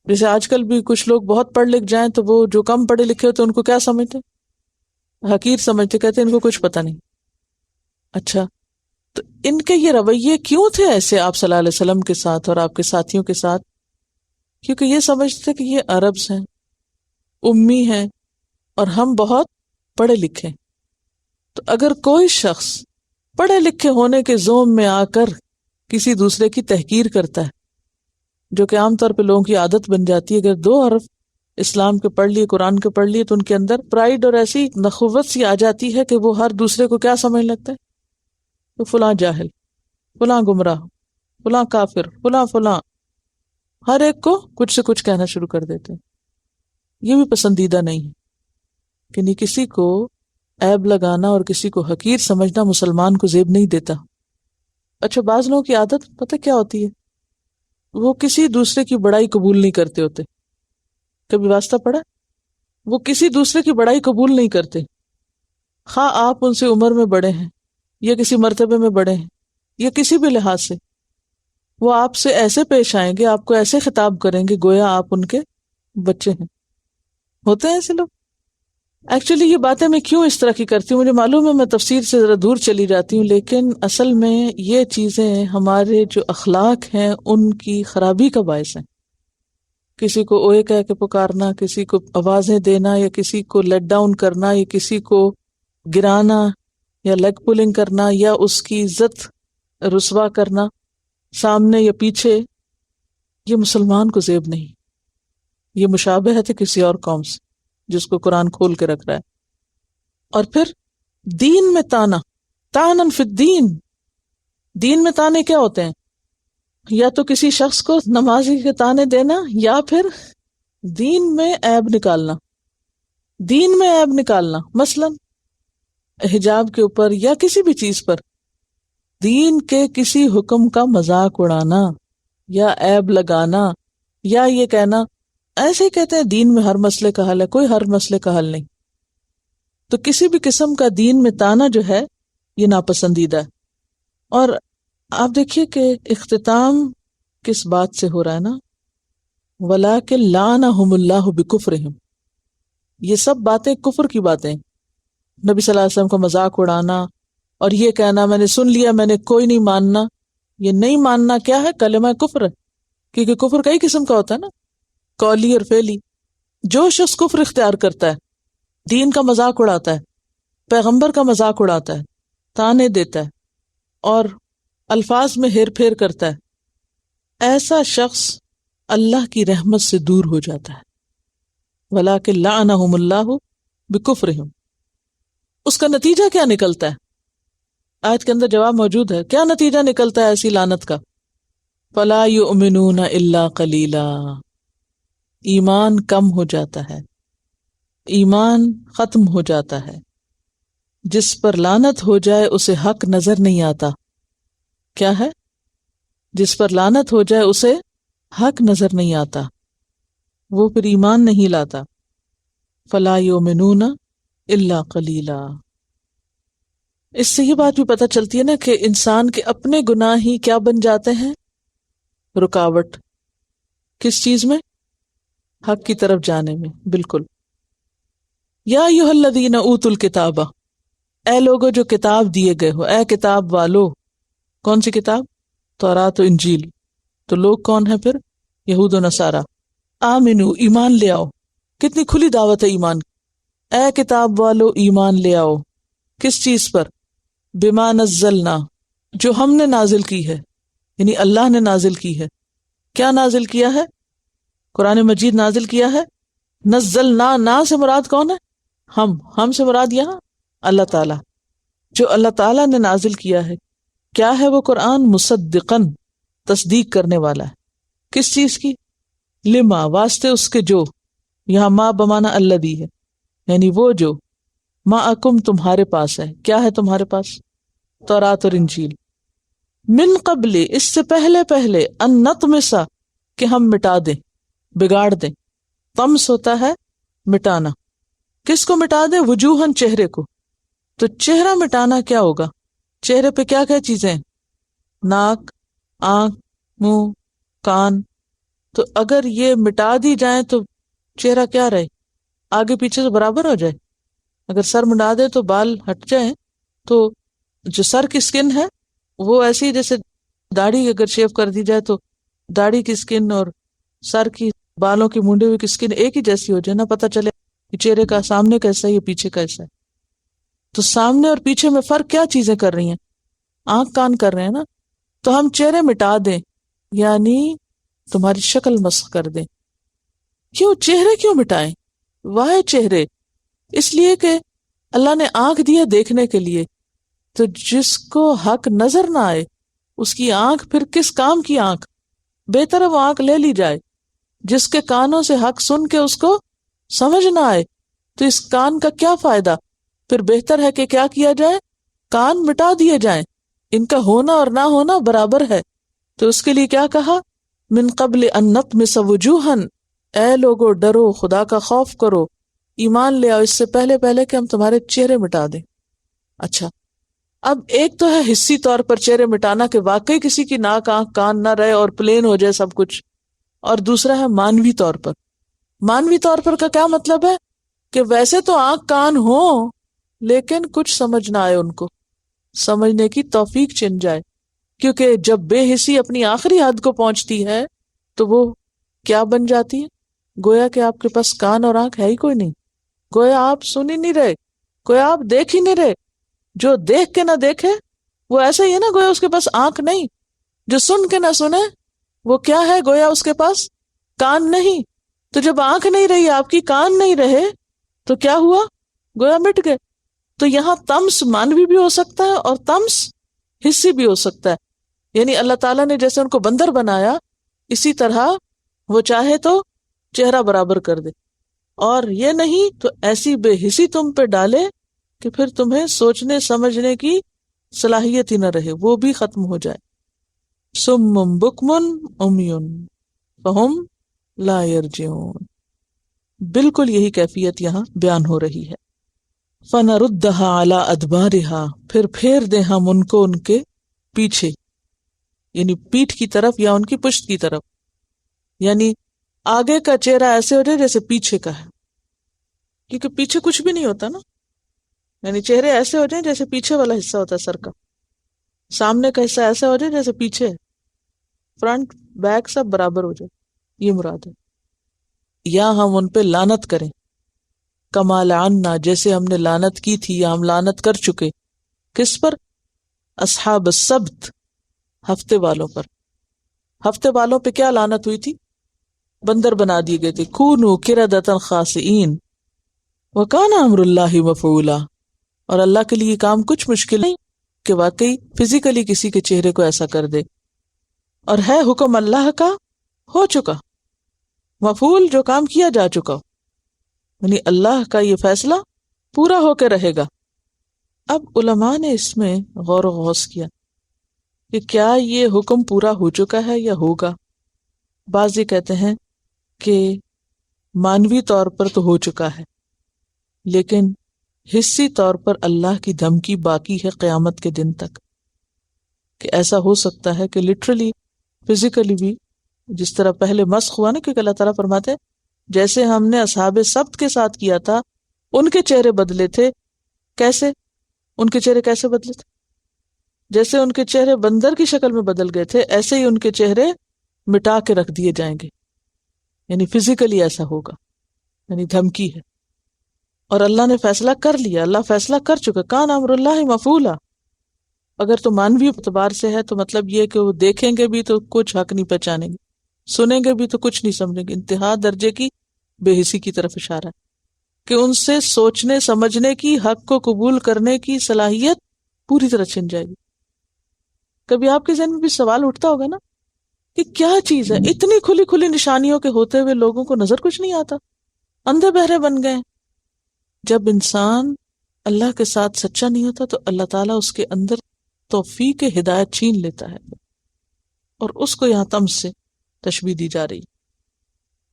جیسے آج کل بھی کچھ لوگ بہت پڑھ لکھ جائیں تو وہ جو کم پڑھے لکھے ہوتے ہیں ان کو کیا سمجھتے؟ حقیر سمجھتے، کہتے ہیں ان کو کچھ پتہ نہیں. اچھا، تو ان کے یہ رویے کیوں تھے ایسے آپ صلی اللہ علیہ وسلم کے ساتھ اور آپ کے ساتھیوں کے ساتھ؟ کیونکہ یہ سمجھتے تھے کہ یہ عربز ہیں، امی ہیں، اور ہم بہت پڑھے لکھے. تو اگر کوئی شخص پڑھے لکھے ہونے کے زوم میں آ کر کسی دوسرے کی تحقیر کرتا ہے، جو کہ عام طور پہ لوگوں کی عادت بن جاتی ہے، اگر 2 حرف اسلام کے پڑھ لیے، قرآن کے پڑھ لیے، تو ان کے اندر پرائیڈ اور ایسی نخوت سی آ جاتی ہے کہ وہ ہر دوسرے کو کیا سمجھ لگتا ہے؟ تو فلاں جاہل، فلاں گمراہ، فلاں کافر، فلاں فلاں، ہر ایک کو کچھ سے کچھ کہنا شروع کر دیتے ہیں. یہ بھی پسندیدہ نہیں ہے کہ نہیں، کسی کو عیب لگانا اور کسی کو حقیر سمجھنا مسلمان کو زیب نہیں دیتا. اچھا، بعض لوگوں کی عادت پتہ کیا ہوتی ہے، وہ کسی دوسرے کی بڑائی قبول نہیں کرتے ہوتے. کبھی واسطہ پڑا؟ وہ کسی دوسرے کی بڑائی قبول نہیں کرتے، خواہ آپ ان سے عمر میں بڑے ہیں یا کسی مرتبے میں بڑے ہیں یا کسی بھی لحاظ سے. وہ آپ سے ایسے پیش آئیں گے، آپ کو ایسے خطاب کریں گے گویا آپ ان کے بچے ہیں. ہوتے ہیں ایسے لوگ. ایکچولی یہ باتیں میں کیوں اس طرح کی کرتی ہوں، مجھے معلوم ہے میں تفسیر سے ذرا دور چلی جاتی ہوں، لیکن اصل میں یہ چیزیں ہمارے جو اخلاق ہیں ان کی خرابی کا باعث ہیں. کسی کو اوے کہہ کے پکارنا، کسی کو آوازیں دینا، یا کسی کو لیٹ ڈاؤن کرنا، یا کسی کو گرانا یا لیگ پولنگ کرنا، یا اس کی عزت رسوا کرنا سامنے یا پیچھے، یہ مسلمان کو زیب نہیں. یہ مشابہت ہے کسی اور قوم سے جس کو قرآن کھول کے رکھ رہا ہے. اور پھر دین میں تانا، تانن فی الدین. دین میں تانے کیا ہوتے ہیں؟ یا تو کسی شخص کو نمازی کے تانے دینا، یا پھر دین میں عیب نکالنا. دین میں عیب نکالنا، مثلا حجاب کے اوپر یا کسی بھی چیز پر دین کے کسی حکم کا مذاق اڑانا یا عیب لگانا، یا یہ کہنا ایسے ہی کہتے ہیں دین میں ہر مسئلے کا حل ہے. کوئی ہر مسئلے کا حل نہیں. تو کسی بھی قسم کا دین میں تانا جو ہے یہ ناپسندیدہ ہے. اور آپ دیکھیے کہ اختتام کس بات سے ہو رہا ہے نا، وَلَٰكِن لَعَنَهُمُ اللَّهُ بِكُفْرِهِمْ. یہ سب باتیں کفر کی باتیں. نبی صلی اللہ علیہ وسلم کا مذاق اڑانا اور یہ کہنا میں نے سن لیا، میں نے کوئی نہیں ماننا. یہ نہیں ماننا کیا ہے؟ کلمہ کفر ہے. کیونکہ کفر کئی قسم کا ہوتا ہے نا، قولی اور فعلی. جو شخص کفر اختیار کرتا ہے، دین کا مذاق اڑاتا ہے، پیغمبر کا مذاق اڑاتا ہے، تانے دیتا ہے اور الفاظ میں ہیر پھیر کرتا ہے، ایسا شخص اللہ کی رحمت سے دور ہو جاتا ہے. وَلَٰكِن لَعَنَهُمُ اللَّهُ بِكُفْرِهِمْ. اس کا نتیجہ کیا نکلتا ہے؟ آیت کے اندر جواب موجود ہے. کیا نتیجہ نکلتا ہے ایسی لعنت کا؟ فَلَا يُؤْمِنُونَ إِلَّا قَلِيلًا. ایمان کم ہو جاتا ہے، ایمان ختم ہو جاتا ہے. جس پر لعنت ہو جائے اسے حق نظر نہیں آتا. کیا ہے؟ جس پر لعنت ہو جائے اسے حق نظر نہیں آتا، وہ پھر ایمان نہیں لاتا. فَلَا يُؤْمِنُونَ إِلَّا قَلِيلًا. اس سے یہ بات بھی پتہ چلتی ہے نا کہ انسان کے اپنے گناہ ہی کیا بن جاتے ہیں؟ رکاوٹ. کس چیز میں؟ حق کی طرف جانے میں. بالکل. یا ایھا الذین اوتوا الکتاب، اے لوگو جو کتاب دیے گئے ہو، اے کتاب والو. کون سی کتاب؟ تورات و انجیل. تو لوگ کون ہیں پھر؟ یہود و نصارہ. آمنو، ایمان لے آؤ. کتنی کھلی دعوت ہے ایمان. اے کتاب والو ایمان لے آؤ. کس چیز پر؟ بما نزلنا، جو ہم نے نازل کی ہے، یعنی اللہ نے نازل کی ہے. کیا نازل کیا ہے؟ قرآن مجید نازل کیا ہے. نزلنا، نا سے مراد کون ہے؟ ہم سے مراد یہاں اللہ تعالی. جو اللہ تعالی نے نازل کیا ہے. کیا ہے وہ قرآن؟ مصدقاً، تصدیق کرنے والا ہے. کس چیز کی؟ لما، واسطے اس کے جو. یہاں ما بمانا الذی ہے، یعنی وہ جو. معکم، تمہارے پاس ہے. کیا ہے تمہارے پاس؟ تورات اور انجیل. من قبل، اس سے پہلے ان نطمسا، کہ ہم مٹا دیں، بگاڑ دیں. طمس ہوتا ہے مٹانا. کس کو مٹا دیں؟ وجوہن، چہرے کو. تو چہرہ مٹانا کیا ہوگا؟ چہرے پہ کیا کیا چیزیں؟ ناک، آنکھ، منہ، کان. تو اگر یہ مٹا دی جائیں تو چہرہ کیا رہے؟ آگے پیچھے سے برابر ہو جائے. اگر سر مٹا دے تو بال ہٹ جائیں تو جو سر کی سکن ہے وہ ایسی جیسے داڑھی اگر شیو کر دی جائے تو داڑھی کی سکن اور سر کی بالوں کی مونڈے ہوئی کی سکن ایک ہی جیسی ہو جائے نا، پتہ چلے کہ چہرے کا سامنے کیسا ہے یا پیچھے کیسا ہے. تو سامنے اور پیچھے میں فرق کیا چیزیں کر رہی ہیں؟ آنکھ کان کر رہے ہیں نا. تو ہم چہرے مٹا دیں یعنی تمہاری شکل مسخ کر دیں. کیوں چہرے کیوں مٹائیں؟ واہ چہرے اس لیے کہ اللہ نے آنکھ دیا دیکھنے کے لیے. تو جس کو حق نظر نہ آئے اس کی آنکھ پھر کس کام کی آنکھ؟ بہتر ہے وہ آنکھ لے لی جائے. جس کے کانوں سے حق سن کے اس کو سمجھ نہ آئے تو اس کان کا کیا فائدہ؟ پھر بہتر ہے کہ کیا کیا جائے؟ کان مٹا دیے جائیں. ان کا ہونا اور نہ ہونا برابر ہے. تو اس کے لیے کیا کہا؟ من قبل ان نطمس وجوہن، اے لوگو ڈرو، خدا کا خوف کرو، ایمان لے آؤ اس سے پہلے کہ ہم تمہارے چہرے مٹا دیں. اچھا، اب ایک تو ہے حصی طور پر چہرے مٹانا کہ واقعی کسی کی ناک آنکھ کان نہ رہے اور پلین ہو جائے سب کچھ، اور دوسرا ہے مانوی طور پر. مانوی طور پر کا کیا مطلب ہے؟ کہ ویسے تو آنکھ کان ہوں لیکن کچھ سمجھ نہ آئے، ان کو سمجھنے کی توفیق چھن جائے. کیونکہ جب بے حسی اپنی آخری حد کو پہنچتی ہے تو وہ کیا بن جاتی ہے؟ گویا کہ آپ کے پاس کان اور آنکھ ہے ہی کوئی نہیں، گویا آپ سن ہی نہیں رہے، گویا آپ دیکھ ہی نہیں رہے. جو دیکھ کے نہ دیکھے وہ ایسا ہی ہے نا، گویا اس کے پاس آنکھ نہیں. جو سن کے نہ سنے وہ کیا ہے؟ گویا اس کے پاس کان نہیں. تو جب آنکھ نہیں رہی آپ کی، کان نہیں رہے، تو کیا ہوا؟ گویا مٹ گئے. تو یہاں طمس مانوی بھی ہو سکتا ہے اور طمس حصی بھی ہو سکتا ہے. یعنی اللہ تعالیٰ نے جیسے ان کو بندر بنایا، اسی طرح وہ چاہے تو چہرہ برابر کر دے، اور یہ نہیں تو ایسی بے حسی تم پہ ڈالے کہ پھر تمہیں سوچنے سمجھنے کی صلاحیت ہی نہ رہے، وہ بھی ختم ہو جائے. سم بکمن عمیٌ فہم لا یرجعون. بالکل یہی کیفیت یہاں بیان ہو رہی ہے. فَنَرُدَّهَا عَلَىٰ أَدْبَارِهَا، پھر پھیر دیں ہم ان کو ان کے پیچھے، یعنی پیٹھ کی طرف یا ان کی پشت کی طرف. یعنی آگے کا چہرہ ایسے ہو جائے جیسے پیچھے کا ہے، کیونکہ پیچھے کچھ بھی نہیں ہوتا نا. یعنی چہرے ایسے ہو جائیں جیسے پیچھے والا حصہ ہوتا ہے سر کا، سامنے کا حصہ ایسا ہو جائے جیسے پیچھے ہے، فرنٹ بیک سب برابر ہو جائے، یہ مراد ہے. یا ہم ان پہ لعنت کریں، کما لعنا، جیسے ہم نے لعنت کی تھی یا ہم لعنت کر چکے. کس پر؟ اصحاب السبت، ہفتے والوں پر. ہفتے والوں پہ کیا لعنت ہوئی تھی؟ بندر بنا دیے گئے تھے. کونوا قردۃ خاسئین وکان امر اللہ مفعولا. اور اللہ کے لیے کام کچھ مشکل نہیں کہ واقعی فزیکلی کسی کے چہرے کو ایسا کر دے، اور ہے حکم اللہ کا، ہو چکا، مفعول، جو کام کیا جا چکا، یعنی اللہ کا یہ فیصلہ پورا ہو کے رہے گا. اب علماء نے اس میں غور و غوص کیا کہ کیا یہ حکم پورا ہو چکا ہے یا ہوگا. بعض یہ کہتے ہیں کہ مانوی طور پر تو ہو چکا ہے، لیکن حصی طور پر اللہ کی دھمکی باقی ہے قیامت کے دن تک، کہ ایسا ہو سکتا ہے کہ لٹرلی فزیکلی بھی، جس طرح پہلے مسخ ہوا نا، کیونکہ اللہ تعالیٰ فرماتے جیسے ہم نے اصحاب سبت کے ساتھ کیا تھا، ان کے چہرے بدلے تھے. کیسے؟ ان کے چہرے کیسے بدلے تھے؟ جیسے ان کے چہرے بندر کی شکل میں بدل گئے تھے، ایسے ہی ان کے چہرے مٹا کے رکھ دیے جائیں گے. یعنی فزیکلی ایسا ہوگا، یعنی دھمکی ہے. اور اللہ نے فیصلہ کر لیا، اللہ فیصلہ کر چکا. کان امر اللہ مفعولا. اگر تو مانوی اعتبار سے ہے تو مطلب یہ کہ وہ دیکھیں گے بھی تو کچھ حق نہیں پہچانیں گے، سنیں گے بھی تو کچھ نہیں سمجھیں گے. انتہا درجے کی بے حسی کی طرف اشارہ ہے کہ ان سے سوچنے سمجھنے کی، حق کو قبول کرنے کی صلاحیت پوری طرح چھن جائے گی. کبھی آپ کے ذہن میں بھی سوال اٹھتا ہوگا نا کہ کیا چیز ہے اتنی کھلی کھلی نشانیوں کے ہوتے ہوئے لوگوں کو نظر کچھ نہیں آتا، اندھے بہرے بن گئے. جب انسان اللہ کے ساتھ سچا نہیں ہوتا تو اللہ تعالیٰ اس کے اندر توفیق ہدایت چھین لیتا ہے، اور اس کو یہاں طمس سے تشبیہ دی جا رہی.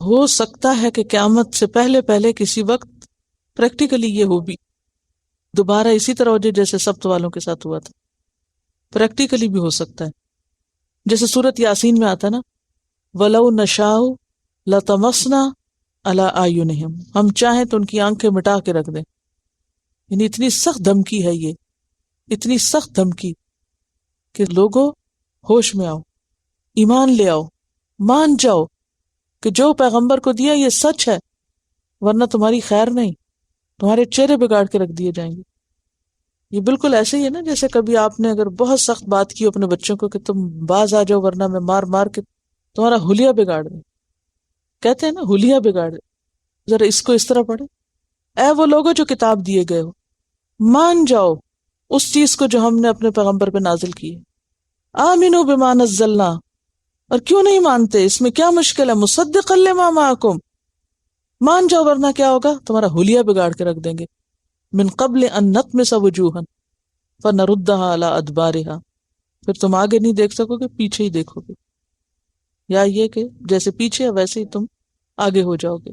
ہو سکتا ہے کہ قیامت سے پہلے کسی وقت پریکٹیکلی یہ ہو بھی، دوبارہ اسی طرح ہو جائے جیسے سبت والوں کے ساتھ ہوا تھا. پریکٹیکلی بھی ہو سکتا ہے، جیسے سورت یاسین میں آتا نا، وَلَوْ نَشَاءُ لَطَمَسْنَا عَلَىٰ أَعْيُنِهِمْ، ہم چاہیں تو ان کی آنکھیں مٹا کے رکھ دیں. یعنی اتنی سخت دھمکی ہے یہ، اتنی سخت دھمکی کہ لوگوں ہوش میں آؤ، ایمان لے آؤ، مان جاؤ کہ جو پیغمبر کو دیا یہ سچ ہے، ورنہ تمہاری خیر نہیں، تمہارے چہرے بگاڑ کے رکھ دیے جائیں گے. یہ بالکل ایسے ہی ہے نا جیسے کبھی آپ نے اگر بہت سخت بات کی اپنے بچوں کو کہ تم باز آ جاؤ ورنہ میں مار مار کے تمہارا حلیہ بگاڑ دیں. کہتے ہیں نا حلیہ بگاڑ دیں. ذرا اس کو اس طرح پڑھے، اے وہ لوگوں جو کتاب دیے گئے ہو، مان جاؤ اس چیز کو جو ہم نے اپنے پیغمبر پہ نازل کی ہے. آمنوا بما نزلنا، اور کیوں نہیں مانتے، اس میں کیا مشکل ہے، مصدقا لما معکم، مان جاؤ ورنہ کیا ہوگا، تمہارا حلیہ بگاڑ کے رکھ دیں گے. من قبل ان نطمس وجوہا فنردها علی ادبارها، پھر تم آگے نہیں دیکھ سکو گے، پیچھے ہی دیکھو گے، یا یہ کہ جیسے پیچھے ہے ویسے ہی تم آگے ہو جاؤ گے۔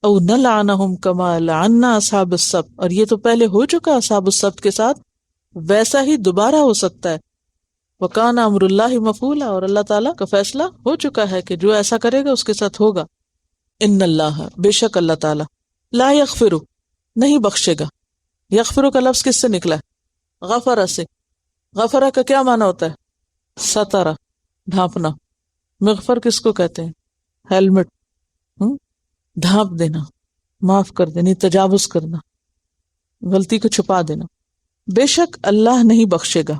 او نلعنہم کما لعنا اصحاب السبت، اور یہ تو پہلے ہو چکا اصحاب السبت کے ساتھ، ویسا ہی دوبارہ ہو سکتا ہے۔ وکان امر اللہ مفعولا، اور اللہ تعالیٰ کا فیصلہ ہو چکا ہے کہ جو ایسا کرے گا اس کے ساتھ ہوگا۔ ان اللہ، بے شک اللہ تعالیٰ، لا یغفر، نہیں بخشے گا۔ یغفر کا لفظ کس سے نکلا ہے؟ غفرہ سے۔ غفرہ کا کیا معنی ہوتا ہے؟ سترہ، ڈھانپنا۔ مغفر کس کو کہتے ہیں؟ ہیلمٹ، ڈھانپ دینا، معاف کر دینا، تجاوز کرنا، غلطی کو چھپا دینا۔ بے شک اللہ نہیں بخشے گا،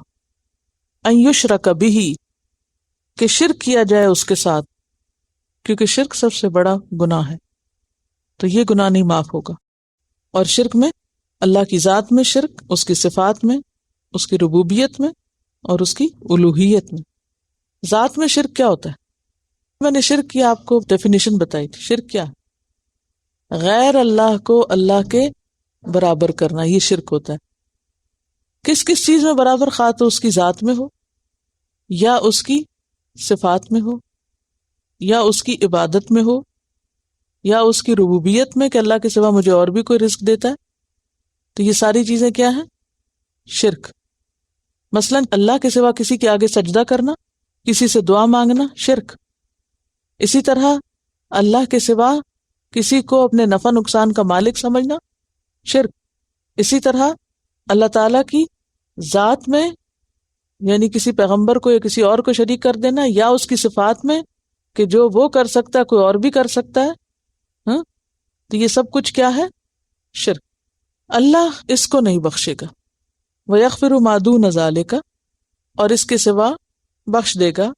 ان یشرک بہ، کہ شرک کیا جائے اس کے ساتھ، کیونکہ شرک سب سے بڑا گناہ ہے، تو یہ گناہ نہیں معاف ہوگا۔ اور شرک میں اللہ کی ذات میں شرک، اس کی صفات میں، اس کی ربوبیت میں، اور اس کی الوہیت میں۔ ذات میں شرک کیا ہوتا ہے؟ میں نے شرک کی آپ کو ڈیفینیشن بتائی تھی۔ شرک کیا ہے؟ غیر اللہ کو اللہ کے برابر کرنا، یہ شرک ہوتا ہے۔ کس کس چیز میں برابر؟ خواہ تو اس کی ذات میں ہو، یا اس کی صفات میں ہو، یا اس کی عبادت میں ہو، یا اس کی ربوبیت میں کہ اللہ کے سوا مجھے اور بھی کوئی رزق دیتا ہے، تو یہ ساری چیزیں کیا ہیں؟ شرک۔ مثلا اللہ کے سوا کسی کے آگے سجدہ کرنا، کسی سے دعا مانگنا، شرک۔ اسی طرح اللہ کے سوا کسی کو اپنے نفع نقصان کا مالک سمجھنا، شرک۔ اسی طرح اللہ تعالیٰ کی ذات میں، یعنی کسی پیغمبر کو یا کسی اور کو شریک کر دینا، یا اس کی صفات میں کہ جو وہ کر سکتا ہے کوئی اور بھی کر سکتا ہے، تو یہ سب کچھ کیا ہے؟ شرک۔ اللہ اس کو نہیں بخشے گا۔ وَيَغْفِرُ مَا دُونَ ذَلِكَ، اور اس کے سوا بخش دے گا۔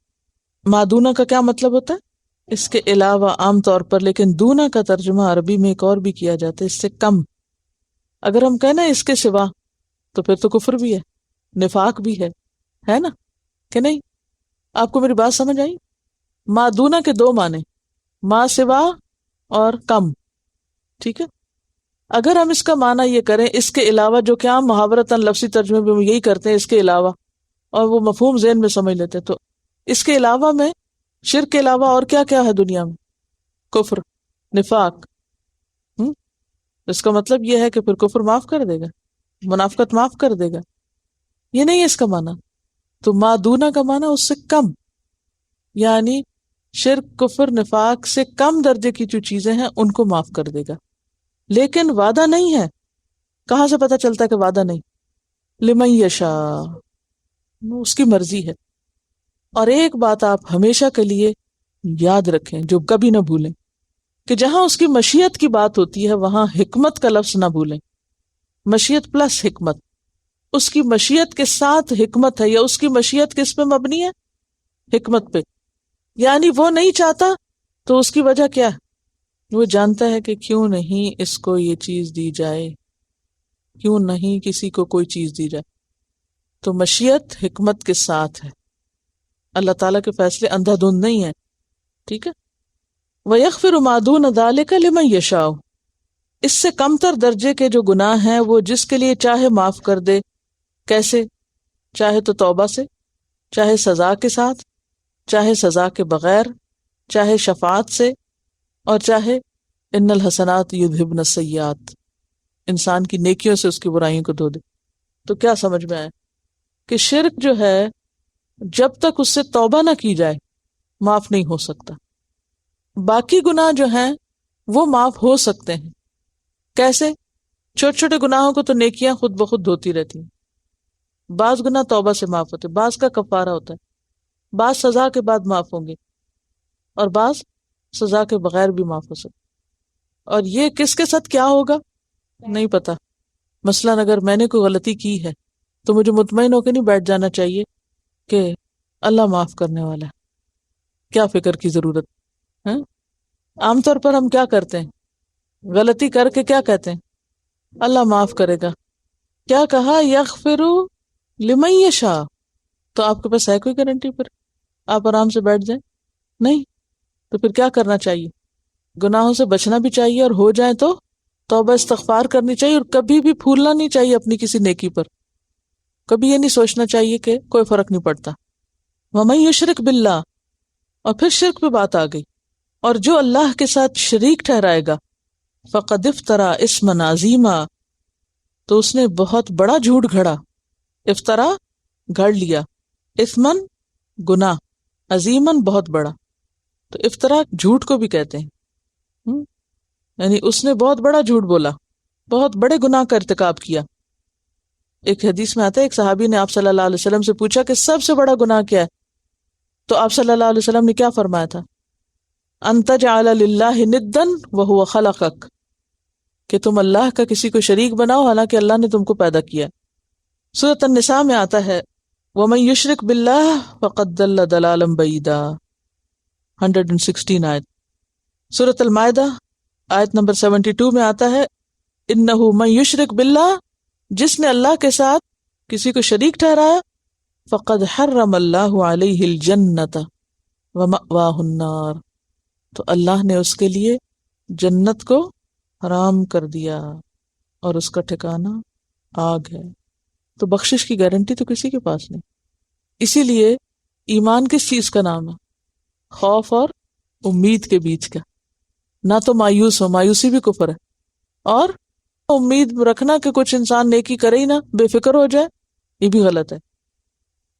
ما دونہ کا کیا مطلب ہوتا ہے؟ اس کے علاوہ عام طور پر، لیکن دونا کا ترجمہ عربی میں ایک اور بھی کیا جاتا ہے، اس سے کم۔ اگر ہم کہنا اس کے سوا تو پھر تو کفر بھی ہے، نفاق بھی ہے نا کہ نہیں؟ آپ کو میری بات سمجھ آئی؟ ما دونا کے دو معنی، ما سوا اور کم، ٹھیک ہے؟ اگر ہم اس کا معنی یہ کریں اس کے علاوہ، جو کہ عام محاورتاً لفظی ترجمے بھی ہم یہی کرتے ہیں، اس کے علاوہ، اور وہ مفہوم ذہن میں سمجھ لیتے ہیں، تو اس کے علاوہ میں شرک کے علاوہ اور کیا کیا ہے دنیا میں؟ کفر، نفاق۔ اس کا مطلب یہ ہے کہ پھر کفر معاف کر دے گا، منافقت معاف کر دے گا، یہ نہیں ہے اس کا معنی۔ تو ما دونا کا معنی اس سے کم، یعنی شرک، کفر، نفاق سے کم درجے کی جو چیزیں ہیں ان کو معاف کر دے گا، لیکن وعدہ نہیں ہے۔ کہاں سے پتہ چلتا ہے کہ وعدہ نہیں؟ لمن یشاء، اس کی مرضی ہے۔ اور ایک بات آپ ہمیشہ کے لیے یاد رکھیں، جو کبھی نہ بھولیں، کہ جہاں اس کی مشیت کی بات ہوتی ہے وہاں حکمت کا لفظ نہ بھولیں۔ مشیت پلس حکمت، اس کی مشیت کے ساتھ حکمت ہے، یا اس کی مشیت کس پہ مبنی ہے؟ حکمت پہ۔ یعنی وہ نہیں چاہتا تو اس کی وجہ کیا ہے؟ وہ جانتا ہے کہ کیوں نہیں اس کو یہ چیز دی جائے، کیوں نہیں کسی کو کوئی چیز دی جائے۔ تو مشیت حکمت کے ساتھ ہے، اللہ تعالیٰ کے فیصلے اندھا دھند نہیں ہیں، ٹھیک ہے؟ وَيَغْفِرُ مَا دُونَ ذَلِكَ لِمَن يَشَاءُ، اس سے کم تر درجے کے جو گناہ ہیں وہ جس کے لیے چاہے معاف کر دے۔ کیسے؟ چاہے تو توبہ سے، چاہے سزا کے ساتھ، چاہے سزا کے بغیر، چاہے شفاعت سے، اور چاہے ان الحسنات یذہبن السیئات، انسان کی نیکیوں سے اس کی برائیوں کو دھو دے۔ تو کیا سمجھ میں آیا کہ شرک جو ہے جب تک اس سے توبہ نہ کی جائے معاف نہیں ہو سکتا۔ باقی گناہ جو ہیں وہ معاف ہو سکتے ہیں۔ کیسے؟ چھوٹے چھوٹے گناہوں کو تو نیکیاں خود بخود دھوتی رہتی ہیں، بعض گناہ توبہ سے معاف ہوتے، بعض کا کفارہ ہوتا ہے، بعض سزا کے بعد معاف ہوں گے، اور بعض سزا کے بغیر بھی معاف ہو سکتے۔ اور یہ کس کے ساتھ کیا ہوگا نہیں پتا۔ مثلاً اگر میں نے کوئی غلطی کی ہے تو مجھے مطمئن ہو کے نہیں بیٹھ جانا چاہیے کہ اللہ معاف کرنے والا ہے، کیا فکر کی ضرورت ہے؟ عام طور پر ہم کیا کرتے ہیں؟ غلطی کر کے کیا کہتے ہیں؟ اللہ معاف کرے گا۔ کیا کہا؟ یغفر لمن یشاء۔ تو آپ کے پاس ہے کوئی گارنٹی پر آپ آرام سے بیٹھ جائیں؟ نہیں۔ تو پھر کیا کرنا چاہیے؟ گناہوں سے بچنا بھی چاہیے، اور ہو جائیں تو توبہ استغفار کرنی چاہیے، اور کبھی بھی پھولنا نہیں چاہیے اپنی کسی نیکی پر۔ کبھی یہ نہیں سوچنا چاہیے کہ کوئی فرق نہیں پڑتا. وَمَن یشرک باللہ، اور پھر شرک پہ بات آ گئی، اور جو اللہ کے ساتھ شریک ٹھہرائے گا، فقد افطرا اسما عظیما، تو اس نے بہت بڑا جھوٹ گھڑا. افطرا گھڑ لیا، اثمن گناہ، عظیمن بہت بڑا. تو افطرا جھوٹ کو بھی کہتے ہیں، یعنی اس نے بہت بڑا جھوٹ بولا، بہت بڑے گناہ کا ارتکاب کیا. ایک حدیث میں آتا ہے ایک صحابی نے آپ صلی اللہ علیہ وسلم سے پوچھا کہ سب سے بڑا گناہ کیا ہے؟ تو آپ صلی اللہ علیہ وسلم نے کیا فرمایا تھا؟ ان تجعل للہ ندا وہو خلقک، کہ تم اللہ کا کسی کو شریک بناؤ حالانکہ اللہ نے تم کو پیدا کیا. سورۃ النساء میں آتا ہے وَمَن یشرک باللہ فقد ضل ضلالا بعیدا، 116 آیت. سورۃ المائدہ آیت نمبر 72 میں آتا ہے انہ من یشرک باللہ، جس نے اللہ کے ساتھ کسی کو شریک ٹھہرایا، فقد حرم اللہ علیہ الجنۃ ومأواہ النار، تو اللہ نے اس کے لیے جنت کو حرام کر دیا اور اس کا ٹھکانہ آگ ہے. تو بخشش کی گارنٹی تو کسی کے پاس نہیں. اسی لیے ایمان کس چیز کا نام ہے؟ خوف اور امید کے بیچ کا. نہ تو مایوس ہو، مایوسی بھی کفر ہے، اور امید رکھنا کہ کچھ انسان نیکی کرے ہی نہ، بے فکر ہو جائے، یہ بھی غلط ہے.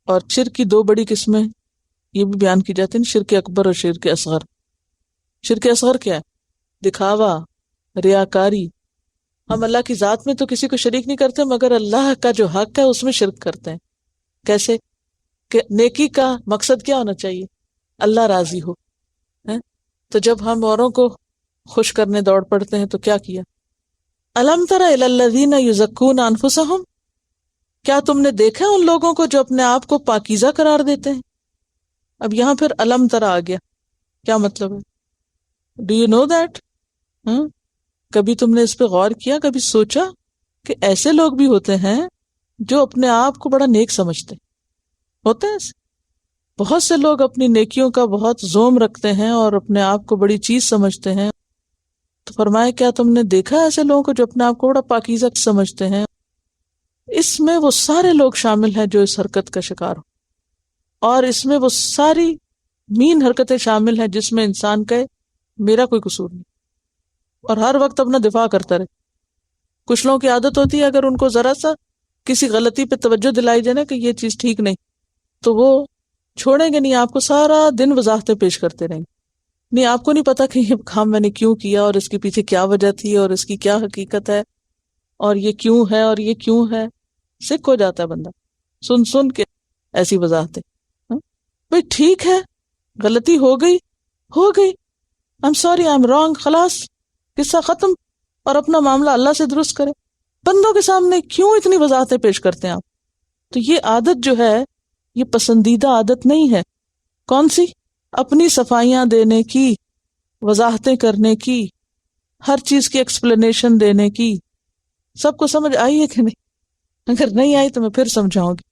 اور شرک کی دو بڑی قسمیں یہ بھی بیان کی جاتی ہیں، شرک اکبر اور شرک اصغر. شرک اصغر کیا ہے؟ دکھاوا، ریاکاری. ہم اللہ کی ذات میں تو کسی کو شریک نہیں کرتے، مگر اللہ کا جو حق ہے اس میں شرک کرتے ہیں. کیسے کہ نیکی کا مقصد کیا ہونا چاہیے؟ اللہ راضی ہو. تو جب ہم اوروں کو خوش کرنے دوڑ پڑتے ہیں تو کیا کیا؟ الم تر الی الذین یزکون انفسہم، کیا تم نے دیکھا ان لوگوں کو جو اپنے آپ کو پاکیزہ قرار دیتے ہیں؟ اب یہاں پھر الم تر آ گیا، کیا مطلب ہے؟ Do you know that? کبھی تم نے اس پہ غور کیا، کبھی سوچا کہ ایسے لوگ بھی ہوتے ہیں جو اپنے آپ کو بڑا نیک سمجھتے ہوتے ہیں؟ بہت سے لوگ اپنی نیکیوں کا بہت زوم رکھتے ہیں اور اپنے آپ کو بڑی چیز سمجھتے ہیں. تو فرمایا کیا تم نے دیکھا ایسے لوگوں کو جو اپنے آپ کو بڑا پاکیزہ سمجھتے ہیں؟ اس میں وہ سارے لوگ شامل ہیں جو اس حرکت کا شکار ہو، اور اس میں وہ ساری مین حرکتیں شامل ہیں جس میں انسان کہے میرا کوئی قصور نہیں، اور ہر وقت اپنا دفاع کرتا رہے. کچھ لوگوں کی عادت ہوتی ہے اگر ان کو ذرا سا کسی غلطی پہ توجہ دلائی جائے نا کہ یہ چیز ٹھیک نہیں، تو وہ چھوڑیں گے نہیں، آپ کو سارا دن وضاحتیں پیش کرتے رہیں گے. نہیں، آپ کو نہیں پتا کہ یہ کام میں نے کیوں کیا اور اس کے پیچھے کیا وجہ تھی اور اس کی کیا حقیقت ہے اور یہ کیوں ہے اور یہ کیوں ہے. سکھ ہو جاتا ہے بندہ سن سن کے ایسی وضاحتیں. بھئی ٹھیک ہے، غلطی ہو گئی، I'm sorry, I'm wrong، خلاص قصہ ختم، اور اپنا معاملہ اللہ سے درست کرے. بندوں کے سامنے کیوں اتنی وضاحتیں پیش کرتے ہیں آپ؟ تو یہ عادت جو ہے یہ پسندیدہ عادت نہیں ہے. کون سی؟ اپنی صفائیاں دینے کی، وضاحتیں کرنے کی، ہر چیز کی ایکسپلینیشن دینے کی. سب کو سمجھ آئی ہے کہ نہیں؟ اگر نہیں آئی تو میں پھر سمجھاؤں گی.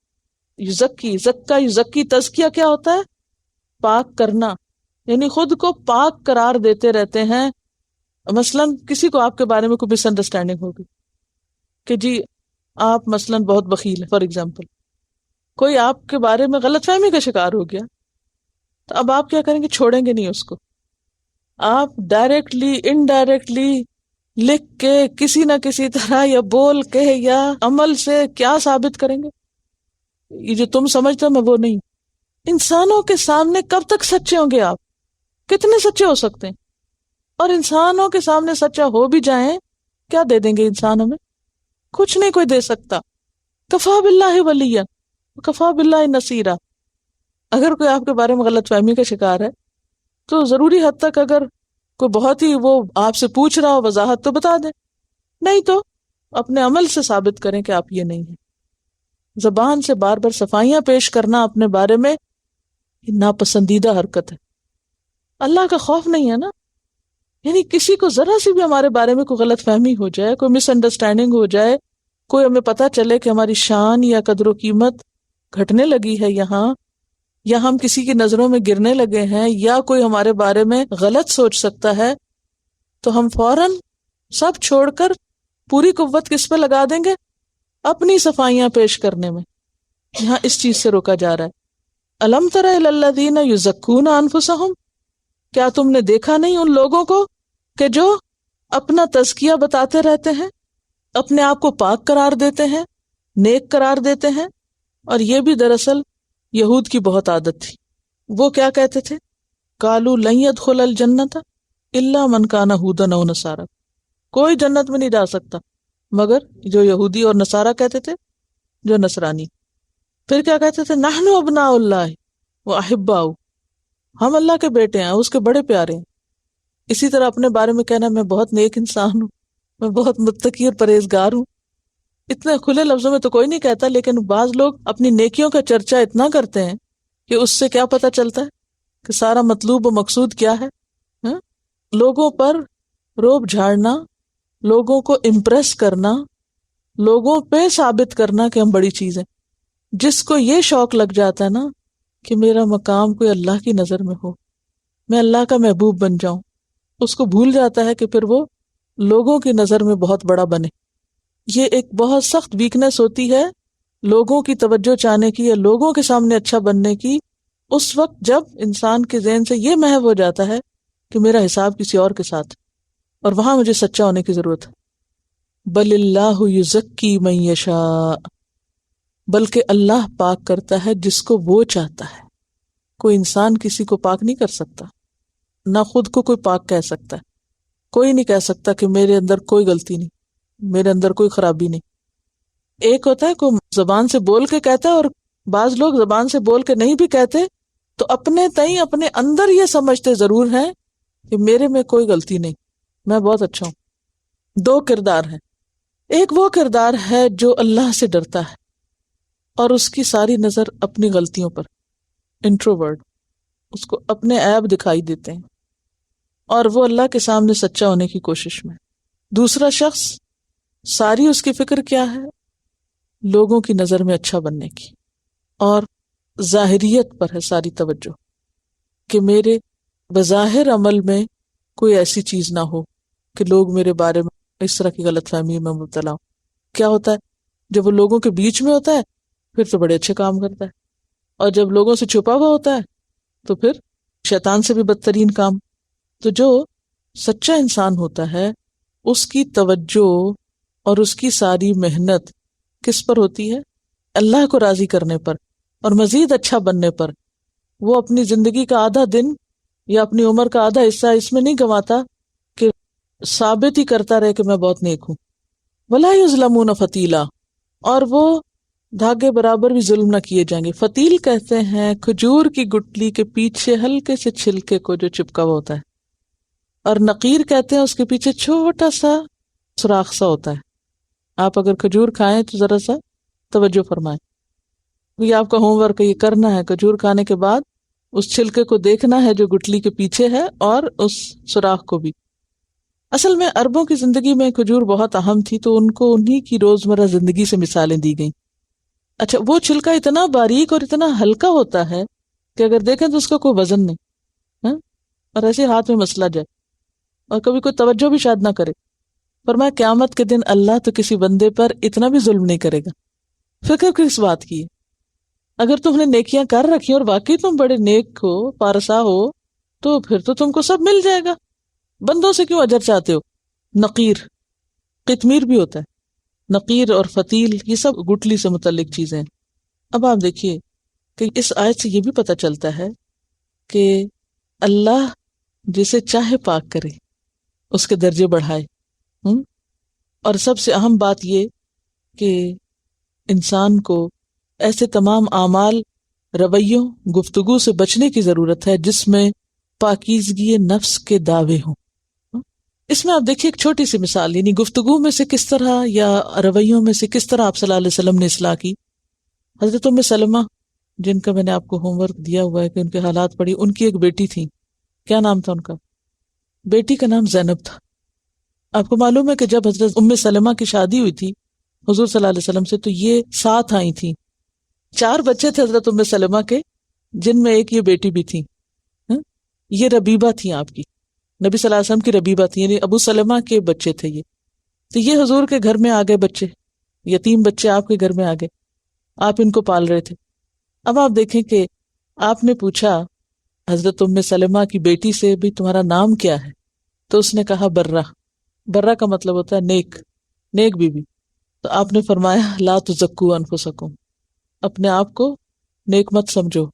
یزکی تزکیہ کیا ہوتا ہے؟ پاک کرنا، یعنی خود کو پاک قرار دیتے رہتے ہیں. مثلا کسی کو آپ کے بارے میں کوئی مس انڈرسٹینڈنگ ہوگی کہ جی آپ مثلا بہت بخیل ہیں، فار ایگزامپل کوئی آپ کے بارے میں غلط فہمی کا شکار ہو گیا، تو اب آپ کیا کریں گے؟ چھوڑیں گے نہیں اس کو. آپ ڈائریکٹلی انڈائریکٹلی لکھ کے کسی نہ کسی طرح یا بول کے یا عمل سے کیا ثابت کریں گے؟ یہ جو تم سمجھتے ہو میں وہ نہیں. انسانوں کے سامنے کب تک سچے ہوں گے آپ؟ کتنے سچے ہو سکتے ہیں؟ اور انسانوں کے سامنے سچا ہو بھی جائیں، کیا دے دیں گے انسانوں میں؟ کچھ نہیں کوئی دے سکتا. کفا باللہ ولیہ کفا باللہ نصیرا. اگر کوئی آپ کے بارے میں غلط فہمی کا شکار ہے تو ضروری حد تک اگر کوئی بہت ہی وہ آپ سے پوچھ رہا ہو وضاحت تو بتا دیں، نہیں تو اپنے عمل سے ثابت کریں کہ آپ یہ نہیں ہیں. زبان سے بار بار صفائیاں پیش کرنا اپنے بارے میں ناپسندیدہ حرکت ہے. اللہ کا خوف نہیں ہے نا. یعنی کسی کو ذرا سی بھی ہمارے بارے میں کوئی غلط فہمی ہو جائے، کوئی مس انڈرسٹینڈنگ ہو جائے، کوئی ہمیں پتہ چلے کہ ہماری شان یا قدر و قیمت گھٹنے لگی ہے یہاں، یا ہم کسی کی نظروں میں گرنے لگے ہیں، یا کوئی ہمارے بارے میں غلط سوچ سکتا ہے، تو ہم فوراً سب چھوڑ کر پوری قوت کس پہ لگا دیں گے؟ اپنی صفائیاں پیش کرنے میں. یہاں اس چیز سے روکا جا رہا ہے. الم تر الی الذین یزکون انفسہم، کیا تم نے دیکھا نہیں ان لوگوں کو کہ جو اپنا تزکیہ بتاتے رہتے ہیں، اپنے آپ کو پاک قرار دیتے ہیں، نیک قرار دیتے ہیں. اور یہ بھی دراصل یہود کی بہت عادت تھی. وہ کیا کہتے تھے؟ قالوا لن يدخل الجنۃ الا من کان ھودا او نصارا، کوئی جنت میں نہیں جا سکتا مگر جو یہودی اور نصارہ کہتے تھے، جو نصرانی. پھر کیا کہتے تھے؟ نحن ابناء اللہ واحباؤ، ہم اللہ کے بیٹے ہیں، اس کے بڑے پیارے ہیں. اسی طرح اپنے بارے میں کہنا میں بہت نیک انسان ہوں، میں بہت متقی اور پرہیزگار ہوں. اتنے کھلے لفظوں میں تو کوئی نہیں کہتا، لیکن بعض لوگ اپنی نیکیوں کا چرچا اتنا کرتے ہیں کہ اس سے کیا پتہ چلتا ہے کہ سارا مطلوب و مقصود کیا ہے. ہاں؟ لوگوں پر روب جھاڑنا، لوگوں کو امپریس کرنا، لوگوں پہ ثابت کرنا کہ ہم بڑی چیز ہیں. جس کو یہ شوق لگ جاتا ہے نا کہ میرا مقام کوئی اللہ کی نظر میں ہو، میں اللہ کا محبوب بن جاؤں، اس کو بھول جاتا ہے کہ پھر وہ لوگوں کی نظر میں بہت بڑا بنے. یہ ایک بہت سخت ویکنس ہوتی ہے لوگوں کی توجہ چاہنے کی یا لوگوں کے سامنے اچھا بننے کی، اس وقت جب انسان کے ذہن سے یہ محو ہو جاتا ہے کہ میرا حساب کسی اور کے ساتھ، اور وہاں مجھے سچا ہونے کی ضرورت ہے. بل اللہ یزکی من یشاء، بلکہ اللہ پاک کرتا ہے جس کو وہ چاہتا ہے. کوئی انسان کسی کو پاک نہیں کر سکتا، نہ خود کو کوئی پاک کہہ سکتا ہے. کوئی نہیں کہہ سکتا کہ میرے اندر کوئی غلطی نہیں، میرے اندر کوئی خرابی نہیں. ایک ہوتا ہے کوئی زبان سے بول کے کہتا ہے، اور بعض لوگ زبان سے بول کے نہیں بھی کہتے تو اپنے تئیں اپنے اندر یہ سمجھتے ضرور ہیں کہ میرے میں کوئی غلطی نہیں، میں بہت اچھا ہوں. دو کردار ہیں. ایک وہ کردار ہے جو اللہ سے ڈرتا ہے اور اس کی ساری نظر اپنی غلطیوں پر، انٹروورٹ، اس کو اپنے عیب دکھائی دیتے ہیں اور وہ اللہ کے سامنے سچا ہونے کی کوشش میں. دوسرا شخص ساری اس کی فکر کیا ہے؟ لوگوں کی نظر میں اچھا بننے کی، اور ظاہریت پر ہے ساری توجہ کہ میرے بظاہر عمل میں کوئی ایسی چیز نہ ہو کہ لوگ میرے بارے میں اس طرح کی غلط فہمی میں مبتلا ہوں. کیا ہوتا ہے جب وہ لوگوں کے بیچ میں ہوتا ہے پھر تو بڑے اچھے کام کرتا ہے، اور جب لوگوں سے چھپا ہوا ہوتا ہے تو پھر شیطان سے بھی بدترین کام. تو جو سچا انسان ہوتا ہے اس کی توجہ اور اس کی ساری محنت کس پر ہوتی ہے؟ اللہ کو راضی کرنے پر اور مزید اچھا بننے پر. وہ اپنی زندگی کا آدھا دن یا اپنی عمر کا آدھا حصہ اس میں نہیں گنواتا کہ ثابت ہی کرتا رہے کہ میں بہت نیک ہوں. وَلَا يُظْلَمُونَ فَتِيلًا، اور وہ دھاگے برابر بھی ظلم نہ کیے جائیں گے. فتیل کہتے ہیں کھجور کی گٹلی کے پیچھے ہلکے سے چھلکے کو جو چپکا ہوا ہوتا ہے، اور نقیر کہتے ہیں اس کے پیچھے چھوٹا سا سوراخ سا ہوتا ہے. آپ اگر کھجور کھائیں تو ذرا سا توجہ فرمائیں، یہ آپ کا ہوم ورک یہ کرنا ہے. کھجور کھانے کے بعد اس چھلکے کو دیکھنا ہے جو گٹلی کے پیچھے ہے، اور اس سوراخ کو بھی. اصل میں عربوں کی زندگی میں کھجور بہت اہم تھی، تو ان کو انہی کی روزمرہ زندگی سے مثالیں دی گئیں. اچھا، وہ چھلکا اتنا باریک اور اتنا ہلکا ہوتا ہے کہ اگر دیکھیں تو اس کا کوئی وزن نہیں، ہاں؟ اور ایسے ہاتھ میں مسلا جائے اور کبھی کوئی توجہ بھی شاید نہ کرے. فرمایا قیامت کے دن اللہ تو کسی بندے پر اتنا بھی ظلم نہیں کرے گا. فکر کس بات کی ہے؟ اگر تم نے نیکیاں کر رکھی اور واقعی تم بڑے نیک ہو، پارسا ہو، تو پھر تو تم کو سب مل جائے گا. بندوں سے کیوں اجر چاہتے ہو؟ نقیر، قطمیر بھی ہوتا ہے. نقیر اور فتیل یہ سب گٹلی سے متعلق چیزیں ہیں. اب آپ دیکھیے کہ اس آیت سے یہ بھی پتہ چلتا ہے کہ اللہ جسے چاہے پاک کرے، اس کے درجے بڑھائے. اور سب سے اہم بات یہ کہ انسان کو ایسے تمام اعمال، رویوں، گفتگو سے بچنے کی ضرورت ہے جس میں پاکیزگی نفس کے دعوے ہوں. اس میں آپ دیکھیے ایک چھوٹی سی مثال، یعنی گفتگو میں سے کس طرح یا رویوں میں سے کس طرح آپ صلی اللہ علیہ وسلم نے اصلاح کی. حضرت ام سلمہ، جن کا میں نے آپ کو ہوم ورک دیا ہوا ہے کہ ان کے حالات پڑھی، ان کی ایک بیٹی تھی. کیا نام تھا ان کا؟ بیٹی کا نام زینب تھا. آپ کو معلوم ہے کہ جب حضرت ام سلمہ کی شادی ہوئی تھی حضور صلی اللہ علیہ وسلم سے، تو یہ 7 آئی تھیں. 4 بچے تھے حضرت ام سلمہ کے، جن میں ایک یہ بیٹی بھی تھی. یہ ربیبہ تھیں، آپ کی نبی صلی اللہ علیہ وسلم کی ربیبہ تھی، یعنی ابو سلمہ کے بچے تھے یہ. تو یہ حضور کے گھر میں آ گئے بچے، یتیم بچے آپ کے گھر میں آ گئے. آپ ان کو پال رہے تھے۔ اب آپ دیکھیں کہ آپ نے پوچھا حضرت ام سلمہ کی بیٹی سے بھی تمہارا نام کیا ہے، تو اس نے کہا برہ۔ برہ کا مطلب ہوتا ہے نیک، نیک بی بی۔ تو آپ نے فرمایا لا تزکوا انفسکم، اپنے آپ کو نیک مت سمجھو،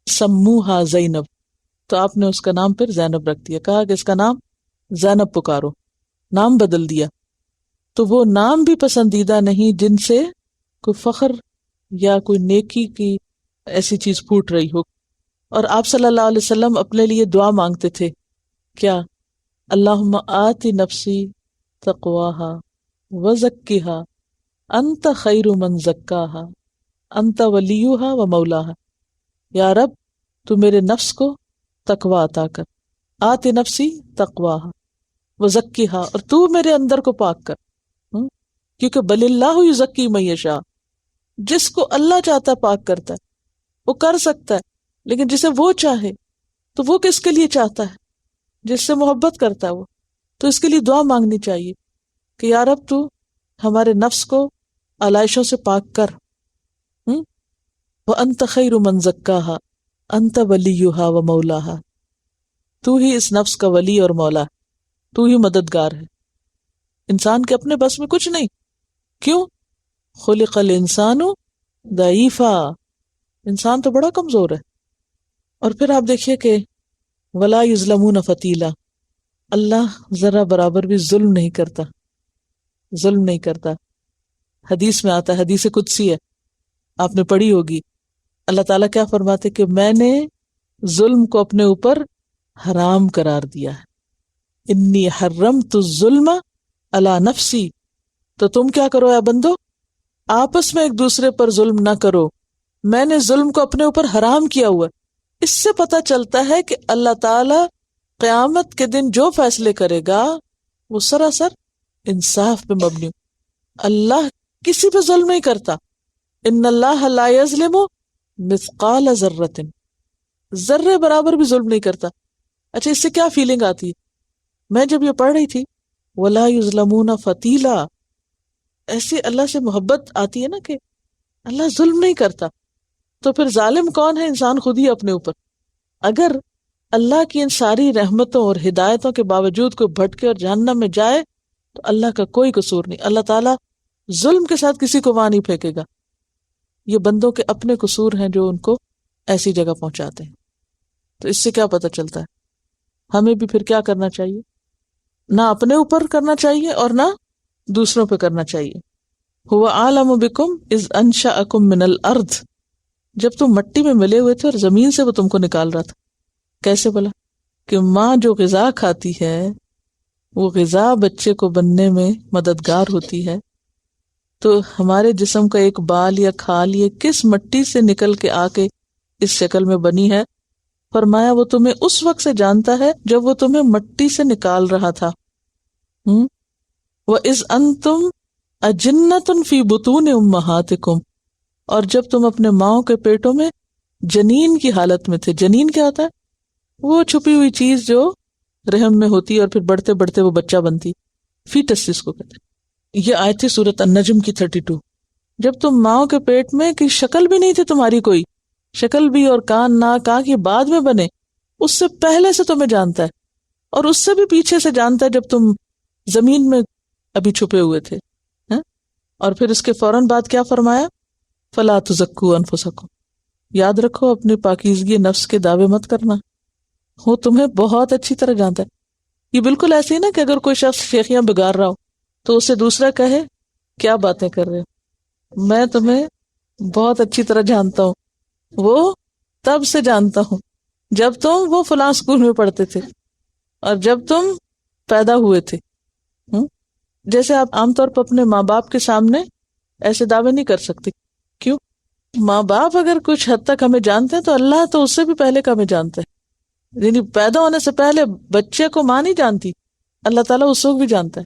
سموہا زینب، تو آپ نے اس کا نام پھر زینب رکھ دیا، کہا کہ اس کا نام زینب پکارو، نام بدل دیا۔ تو وہ نام بھی پسندیدہ نہیں جن سے کوئی فخر یا کوئی نیکی کی ایسی چیز پھوٹ رہی ہو۔ اور آپ صلی اللہ علیہ وسلم اپنے لیے دعا مانگتے تھے، کیا؟ اللہم آتی نفسی تقواہا وزکیہا انت خیر من زکاہا انت ولیہا و مولاہا، یا رب تو میرے نفس کو تقوی عطا کر، آتی نفسی تقواہا وزکیہا، اور تو میرے اندر کو پاک کر، کیونکہ بل اللہ یزکی من یشاء، جس کو اللہ چاہتا ہے پاک کرتا ہے، وہ کر سکتا ہے، لیکن جسے وہ چاہے تو وہ کس کے لیے چاہتا ہے؟ جس سے محبت کرتا ہے وہ۔ تو اس کے لیے دعا مانگنی چاہیے کہ یا رب تو ہمارے نفس کو علائشوں سے پاک کر، وَأَنْتَ خَيْرُ مَنْ زَكَّاهَا أَنْتَ وَلِيُّهَا وَمَوْلَاهَا، تو ہی اس نفس کا ولی اور مولا ہے، تو ہی مددگار ہے۔ انسان کے اپنے بس میں کچھ نہیں، کیوں؟ خلق الانسان ضعیفا، انسان تو بڑا کمزور ہے۔ اور پھر آپ دیکھیے کہ ولا یظلمون فتیلا، اللہ ذرا برابر بھی ظلم نہیں کرتا، ظلم نہیں کرتا۔ حدیث میں آتا ہے، حدیث قدسی ہے، آپ نے پڑھی ہوگی، اللہ تعالیٰ کیا فرماتے کہ میں نے ظلم کو اپنے اوپر حرام قرار دیا ہے، انی حرمت الظلم علی نفسی، تو تم کیا کرو اے بندو، آپس میں ایک دوسرے پر ظلم نہ کرو، میں نے ظلم کو اپنے اوپر حرام کیا ہوا ہے۔ اس سے پتہ چلتا ہے کہ اللہ تعالی قیامت کے دن جو فیصلے کرے گا وہ سراسر انصاف پہ مبنی، اللہ کسی پہ ظلم نہیں کرتا، ان اللہ لا یظلم مثقال ذرۃ، ذرے برابر بھی ظلم نہیں کرتا۔ اچھا اس سے کیا فیلنگ آتی ہے؟ میں جب یہ پڑھ رہی تھی ولا یظلمون فتیلا، ایسی اللہ سے محبت آتی ہے نا کہ اللہ ظلم نہیں کرتا، تو پھر ظالم کون ہے؟ انسان خود ہی اپنے اوپر۔ اگر اللہ کی ان ساری رحمتوں اور ہدایتوں کے باوجود کوئی بھٹکے اور جہنم میں جائے تو اللہ کا کوئی قصور نہیں، اللہ تعالیٰ ظلم کے ساتھ کسی کو وہاں نہیں پھینکے گا، یہ بندوں کے اپنے قصور ہیں جو ان کو ایسی جگہ پہنچاتے ہیں۔ تو اس سے کیا پتہ چلتا ہے؟ ہمیں بھی پھر کیا کرنا چاہیے؟ نہ اپنے اوپر کرنا چاہیے اور نہ دوسروں پہ کرنا چاہیے۔ هو اعلم بکم اذ انشأکم من الارض، جب تم مٹی میں ملے ہوئے تھے اور زمین سے وہ تم کو نکال رہا تھا۔ کیسے بولا؟ کہ ماں جو غذا کھاتی ہے وہ غذا بچے کو بننے میں مددگار ہوتی ہے، تو ہمارے جسم کا ایک بال یا کھال یہ کس مٹی سے نکل کے آ کے اس شکل میں بنی ہے؟ فرمایا وہ تمہیں اس وقت سے جانتا ہے جب وہ تمہیں مٹی سے نکال رہا تھا۔ وَإِذْ أَنْتُمْ أَجِنَّةٌ فِي بُطُونِ أُمَّهَاتِكُمْ، اور جب تم اپنے ماؤں کے پیٹوں میں جنین کی حالت میں تھے۔ جنین کیا ہوتا ہے؟ وہ چھپی ہوئی چیز جو رحم میں ہوتی ہے اور پھر بڑھتے بڑھتے وہ بچہ بنتی، فیٹس جس کو کہتے ہیں۔ یہ آیت تھی سورۃ النجم کی 32۔ جب تم ماؤں کے پیٹ میں کی شکل بھی نہیں تھی تمہاری، کوئی شکل بھی اور کان ناک آنکھ یہ بعد میں بنے، اس سے پہلے سے تمہیں جانتا ہے، اور اس سے بھی پیچھے سے جانتا ہے جب تم زمین میں ابھی چھپے ہوئے تھے۔ اور پھر اس کے فوراً بعد کیا فرمایا؟ فلا تزکوا انفسکم، یاد رکھو اپنی پاکیزگی نفس کے دعوے مت کرنا، وہ تمہیں بہت اچھی طرح جانتا ہے۔ یہ بالکل ایسے ہی نا کہ اگر کوئی شخص شیخیاں بگاڑ رہا ہو تو اسے دوسرا کہے کیا باتیں کر رہے ہو، میں تمہیں بہت اچھی طرح جانتا ہوں، وہ تب سے جانتا ہوں جب تم وہ فلاں اسکول میں پڑھتے تھے اور جب تم پیدا ہوئے تھے۔ جیسے آپ عام طور پر اپنے ماں باپ کے سامنے ایسے دعوے نہیں کر سکتے، کیوں؟ ماں باپ اگر کچھ حد تک ہمیں جانتے ہیں تو اللہ تو اس سے بھی پہلے کا ہمیں جانتا ہے، یعنی پیدا ہونے سے پہلے بچے کو ماں نہیں جانتی، اللہ تعالیٰ اس وقت بھی جانتا ہے،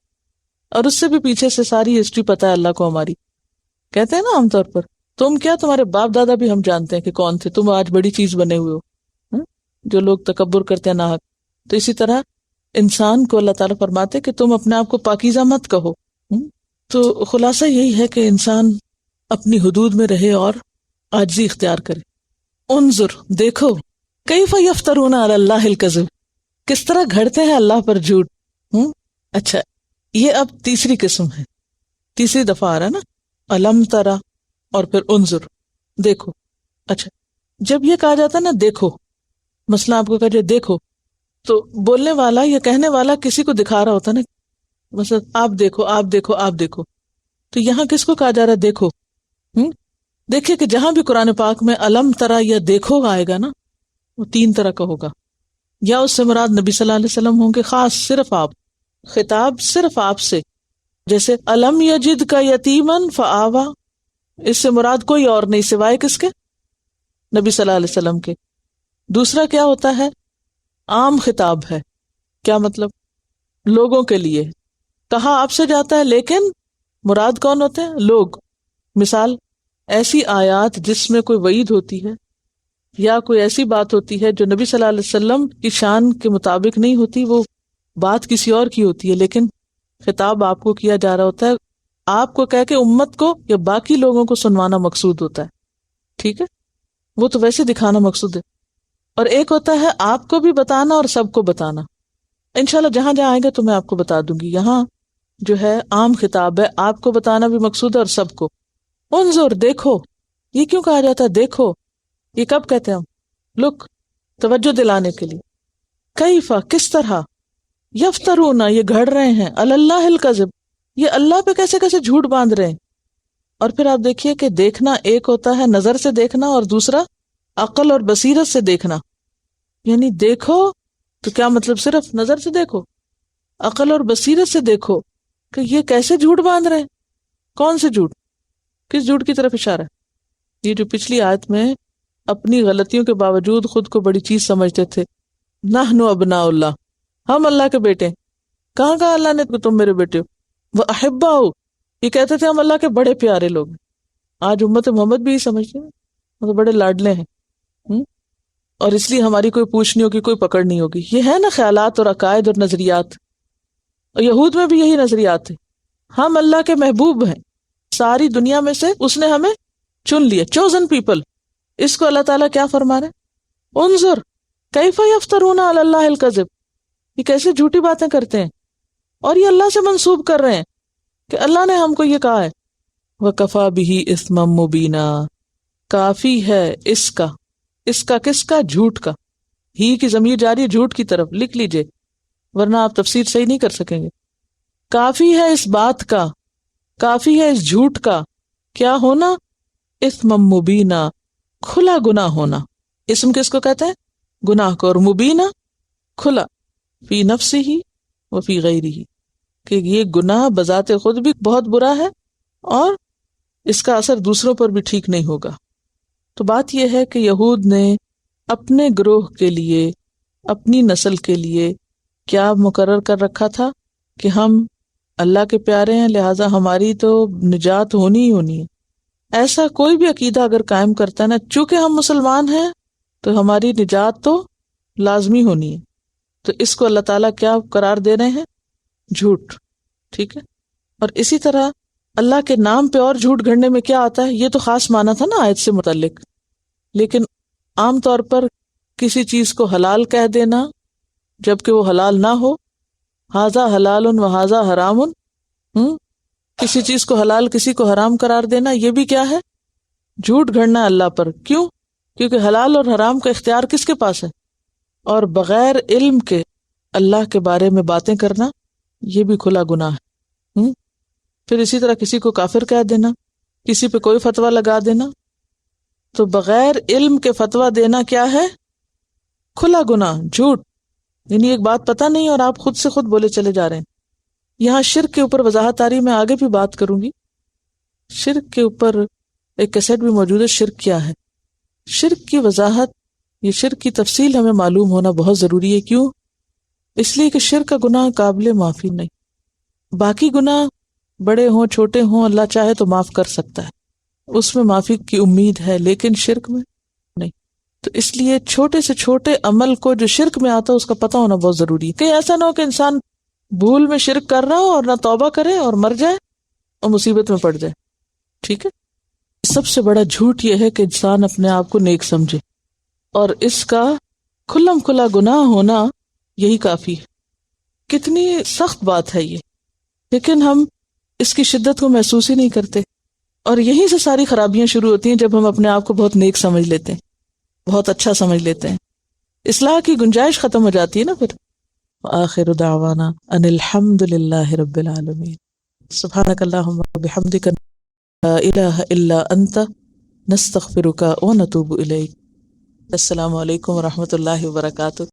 اور اس سے بھی پیچھے سے ساری ہسٹری پتہ ہے اللہ کو ہماری۔ کہتے ہیں نا عام طور پر تم کیا، تمہارے باپ دادا بھی ہم جانتے ہیں کہ کون تھے، تم آج بڑی چیز بنے ہوئے ہو، جو لوگ تکبر کرتے ہیں ناحق۔ تو اسی طرح انسان کو اللہ تعالیٰ فرماتے کہ تم اپنے آپ کو پاکیزہ مت کہو۔ تو خلاصہ یہی ہے کہ انسان اپنی حدود میں رہے اور عاجزی اختیار کرے. انظر دیکھو کیف یفترون علی اللہ الکذب، کس طرح گھڑتے ہیں اللہ پر جھوٹ. اچھا یہ اب تیسری قسم ہے، تیسری دفعہ آ رہا نا، الم ترا اور پھر انظر دیکھو. اچھا جب یہ کہا جاتا ہے نا دیکھو، مثلا آپ کو کہا جائے دیکھو، تو بولنے والا یا کہنے والا کسی کو دکھا رہا ہوتا نا، مثلا آپ دیکھو آپ دیکھو آپ دیکھو. تو یہاں کس کو کہا جا رہا ہے دیکھو؟ دیکھیے کہ جہاں بھی قرآن پاک میں الم ترا یا دیکھو آئے گا نا، وہ تین طرح کا ہوگا. یا اس سے مراد نبی صلی اللہ علیہ وسلم ہوں گے، خاص صرف آپ، خطاب صرف آپ سے. جیسے الم یجد کا یتیمن فآوا، اس سے مراد کوئی اور نہیں سوائے کس کے؟ نبی صلی اللہ علیہ وسلم کے. دوسرا کیا ہوتا ہے؟ عام خطاب ہے. کیا مطلب؟ لوگوں کے لیے کہا آپ سے جاتا ہے، لیکن مراد کون ہوتے ہیں؟ لوگ. مثال ایسی آیات جس میں کوئی وعید ہوتی ہے یا کوئی ایسی بات ہوتی ہے جو نبی صلی اللہ علیہ وسلم کی شان کے مطابق نہیں ہوتی، وہ بات کسی اور کی ہوتی ہے لیکن خطاب آپ کو کیا جا رہا ہوتا ہے، آپ کو کہہ کے امت کو یا باقی لوگوں کو سنوانا مقصود ہوتا ہے. ٹھیک ہے، وہ تو ویسے دکھانا مقصود ہے. اور ایک ہوتا ہے آپ کو بھی بتانا اور سب کو بتانا. انشاءاللہ جہاں جہاں آئے گا تو میں آپ کو بتا دوں گی. یہاں جو ہے عام خطاب ہے، آپ کو بتانا بھی مقصود ہے اور سب کو. انظر دیکھو، یہ کیوں کہا جاتا ہے دیکھو؟ یہ کب کہتے ہیں ہم؟ لک، توجہ دلانے کے لیے. کیفا کس طرح، یفترون یہ گھڑ رہے ہیں، علی اللہ الکذب یہ اللہ پہ کیسے کیسے جھوٹ باندھ رہے ہیں. اور پھر آپ دیکھیے کہ دیکھنا ایک ہوتا ہے نظر سے دیکھنا اور دوسرا عقل اور بصیرت سے دیکھنا. یعنی دیکھو تو کیا مطلب؟ صرف نظر سے دیکھو، عقل اور بصیرت سے دیکھو کہ یہ کیسے جھوٹ باندھ رہے ہیں. کون سے جھوٹ؟ کس جھوٹ کی طرف اشارہ ہے؟ یہ جو پچھلی آیت میں اپنی غلطیوں کے باوجود خود کو بڑی چیز سمجھتے تھے، نحن ابناء اللہ، ہم اللہ کے بیٹے. کہاں کہا اللہ نے تم میرے بیٹے ہو؟ وہ احبا ہو، یہ کہتے تھے ہم اللہ کے بڑے پیارے لوگ ہیں. آج امت محمد بھی سمجھتے ہیں وہ بڑے لاڈلے ہیں، اور اس لیے ہماری کوئی پوچھ نہیں ہوگی، کوئی پکڑ نہیں ہوگی. یہ ہے نا خیالات اور عقائد اور نظریات. اور یہود میں بھی یہی نظریات تھے، ہم اللہ کے محبوب ہیں، ساری دنیا میں سے اس نے ہمیں چن لیا، چوزن پیپل. اس کو اللہ تعالیٰ کیا فرما رہے؟ انظر کیف یفترون علی اللہ الکذب، یہ کیسے جھوٹی باتیں کرتے ہیں اور یہ اللہ سے منسوب کر رہے ہیں کہ اللہ نے ہم کو یہ کہا ہے. وَكَفَى بِهِ إِثْمًا مُبِينًا، کافی ہے اس کا کس کا؟ جھوٹ کا. ہی کی ضمیر جاری جھوٹ کی طرف، لکھ لیجئے ورنہ آپ تفسیر صحیح نہیں کر سکیں گے. کافی ہے اس بات کا، کافی ہے اس جھوٹ کا، کیا ہونا؟ اثما مبینہ، کھلا گناہ ہونا. اسم کس کو کہتے ہیں؟ گناہ کو. اور مبینہ کھلا، فی نفسہ و فی غیرہ، کہ یہ گناہ بذات خود بھی بہت برا ہے اور اس کا اثر دوسروں پر بھی ٹھیک نہیں ہوگا. تو بات یہ ہے کہ یہود نے اپنے گروہ کے لیے، اپنی نسل کے لیے کیا مقرر کر رکھا تھا کہ ہم اللہ کے پیارے ہیں لہٰذا ہماری تو نجات ہونی ہی ہونی ہے. ایسا کوئی بھی عقیدہ اگر قائم کرتا ہے نا، چونکہ ہم مسلمان ہیں تو ہماری نجات تو لازمی ہونی ہے. تو اس کو اللہ تعالیٰ کیا قرار دے رہے ہیں؟ جھوٹ. ٹھیک ہے. اور اسی طرح اللہ کے نام پہ اور جھوٹ گھڑنے میں کیا آتا ہے؟ یہ تو خاص معنی تھا نا آیت سے متعلق، لیکن عام طور پر کسی چیز کو حلال کہہ دینا جبکہ وہ حلال نہ ہو، ھذا حلال و ھذا حرام، کسی چیز کو حلال کسی کو حرام قرار دینا، یہ بھی کیا ہے؟ جھوٹ گھڑنا اللہ پر. کیوں؟ کیونکہ حلال اور حرام کا اختیار کس کے پاس ہے؟ اور بغیر علم کے اللہ کے بارے میں باتیں کرنا یہ بھی کھلا گناہ ہے. پھر اسی طرح کسی کو کافر کہہ دینا، کسی پہ کوئی فتویٰ لگا دینا، تو بغیر علم کے فتویٰ دینا کیا ہے؟ کھلا گناہ، جھوٹ. یعنی ایک بات پتہ نہیں اور آپ خود سے خود بولے چلے جا رہے ہیں. یہاں شرک کے اوپر وضاحت آ رہی، میں آگے بھی بات کروں گی. شرک کے اوپر ایک کیسٹ بھی موجود ہے، شرک کیا ہے. شرک کی وضاحت، یہ شرک کی تفصیل ہمیں معلوم ہونا بہت ضروری ہے. کیوں؟ اس لیے کہ شرک کا گناہ قابل معافی نہیں. باقی گناہ بڑے ہوں چھوٹے ہوں اللہ چاہے تو معاف کر سکتا ہے، اس میں معافی کی امید ہے، لیکن شرک میں نہیں. تو اس لیے چھوٹے سے چھوٹے عمل کو جو شرک میں آتا ہے اس کا پتہ ہونا بہت ضروری ہے. کہیں ایسا نہ ہو کہ انسان بھول میں شرک کر رہا ہو اور نہ توبہ کرے اور مر جائے اور مصیبت میں پڑ جائے. ٹھیک ہے. سب سے بڑا جھوٹ یہ ہے کہ انسان اپنے آپ کو نیک سمجھے، اور اس کا کھلم کھلا گناہ ہونا یہی کافی ہے۔ کتنی سخت بات ہے یہ، لیکن ہم اس کی شدت کو محسوس ہی نہیں کرتے، اور یہیں سے ساری خرابیاں شروع ہوتی ہیں جب ہم اپنے آپ کو بہت نیک سمجھ لیتے ہیں، بہت اچھا سمجھ لیتے ہیں، اصلاح کی گنجائش ختم ہو جاتی ہے نا پھر۔ آخر دعوانا ان الحمد للہ رب العالمین۔ سبحانک اللہم و بحمدک لا الہ الا انت نستغفرک و نتوب الیک۔ السلام علیکم و رحمۃ اللہ وبرکاتہ۔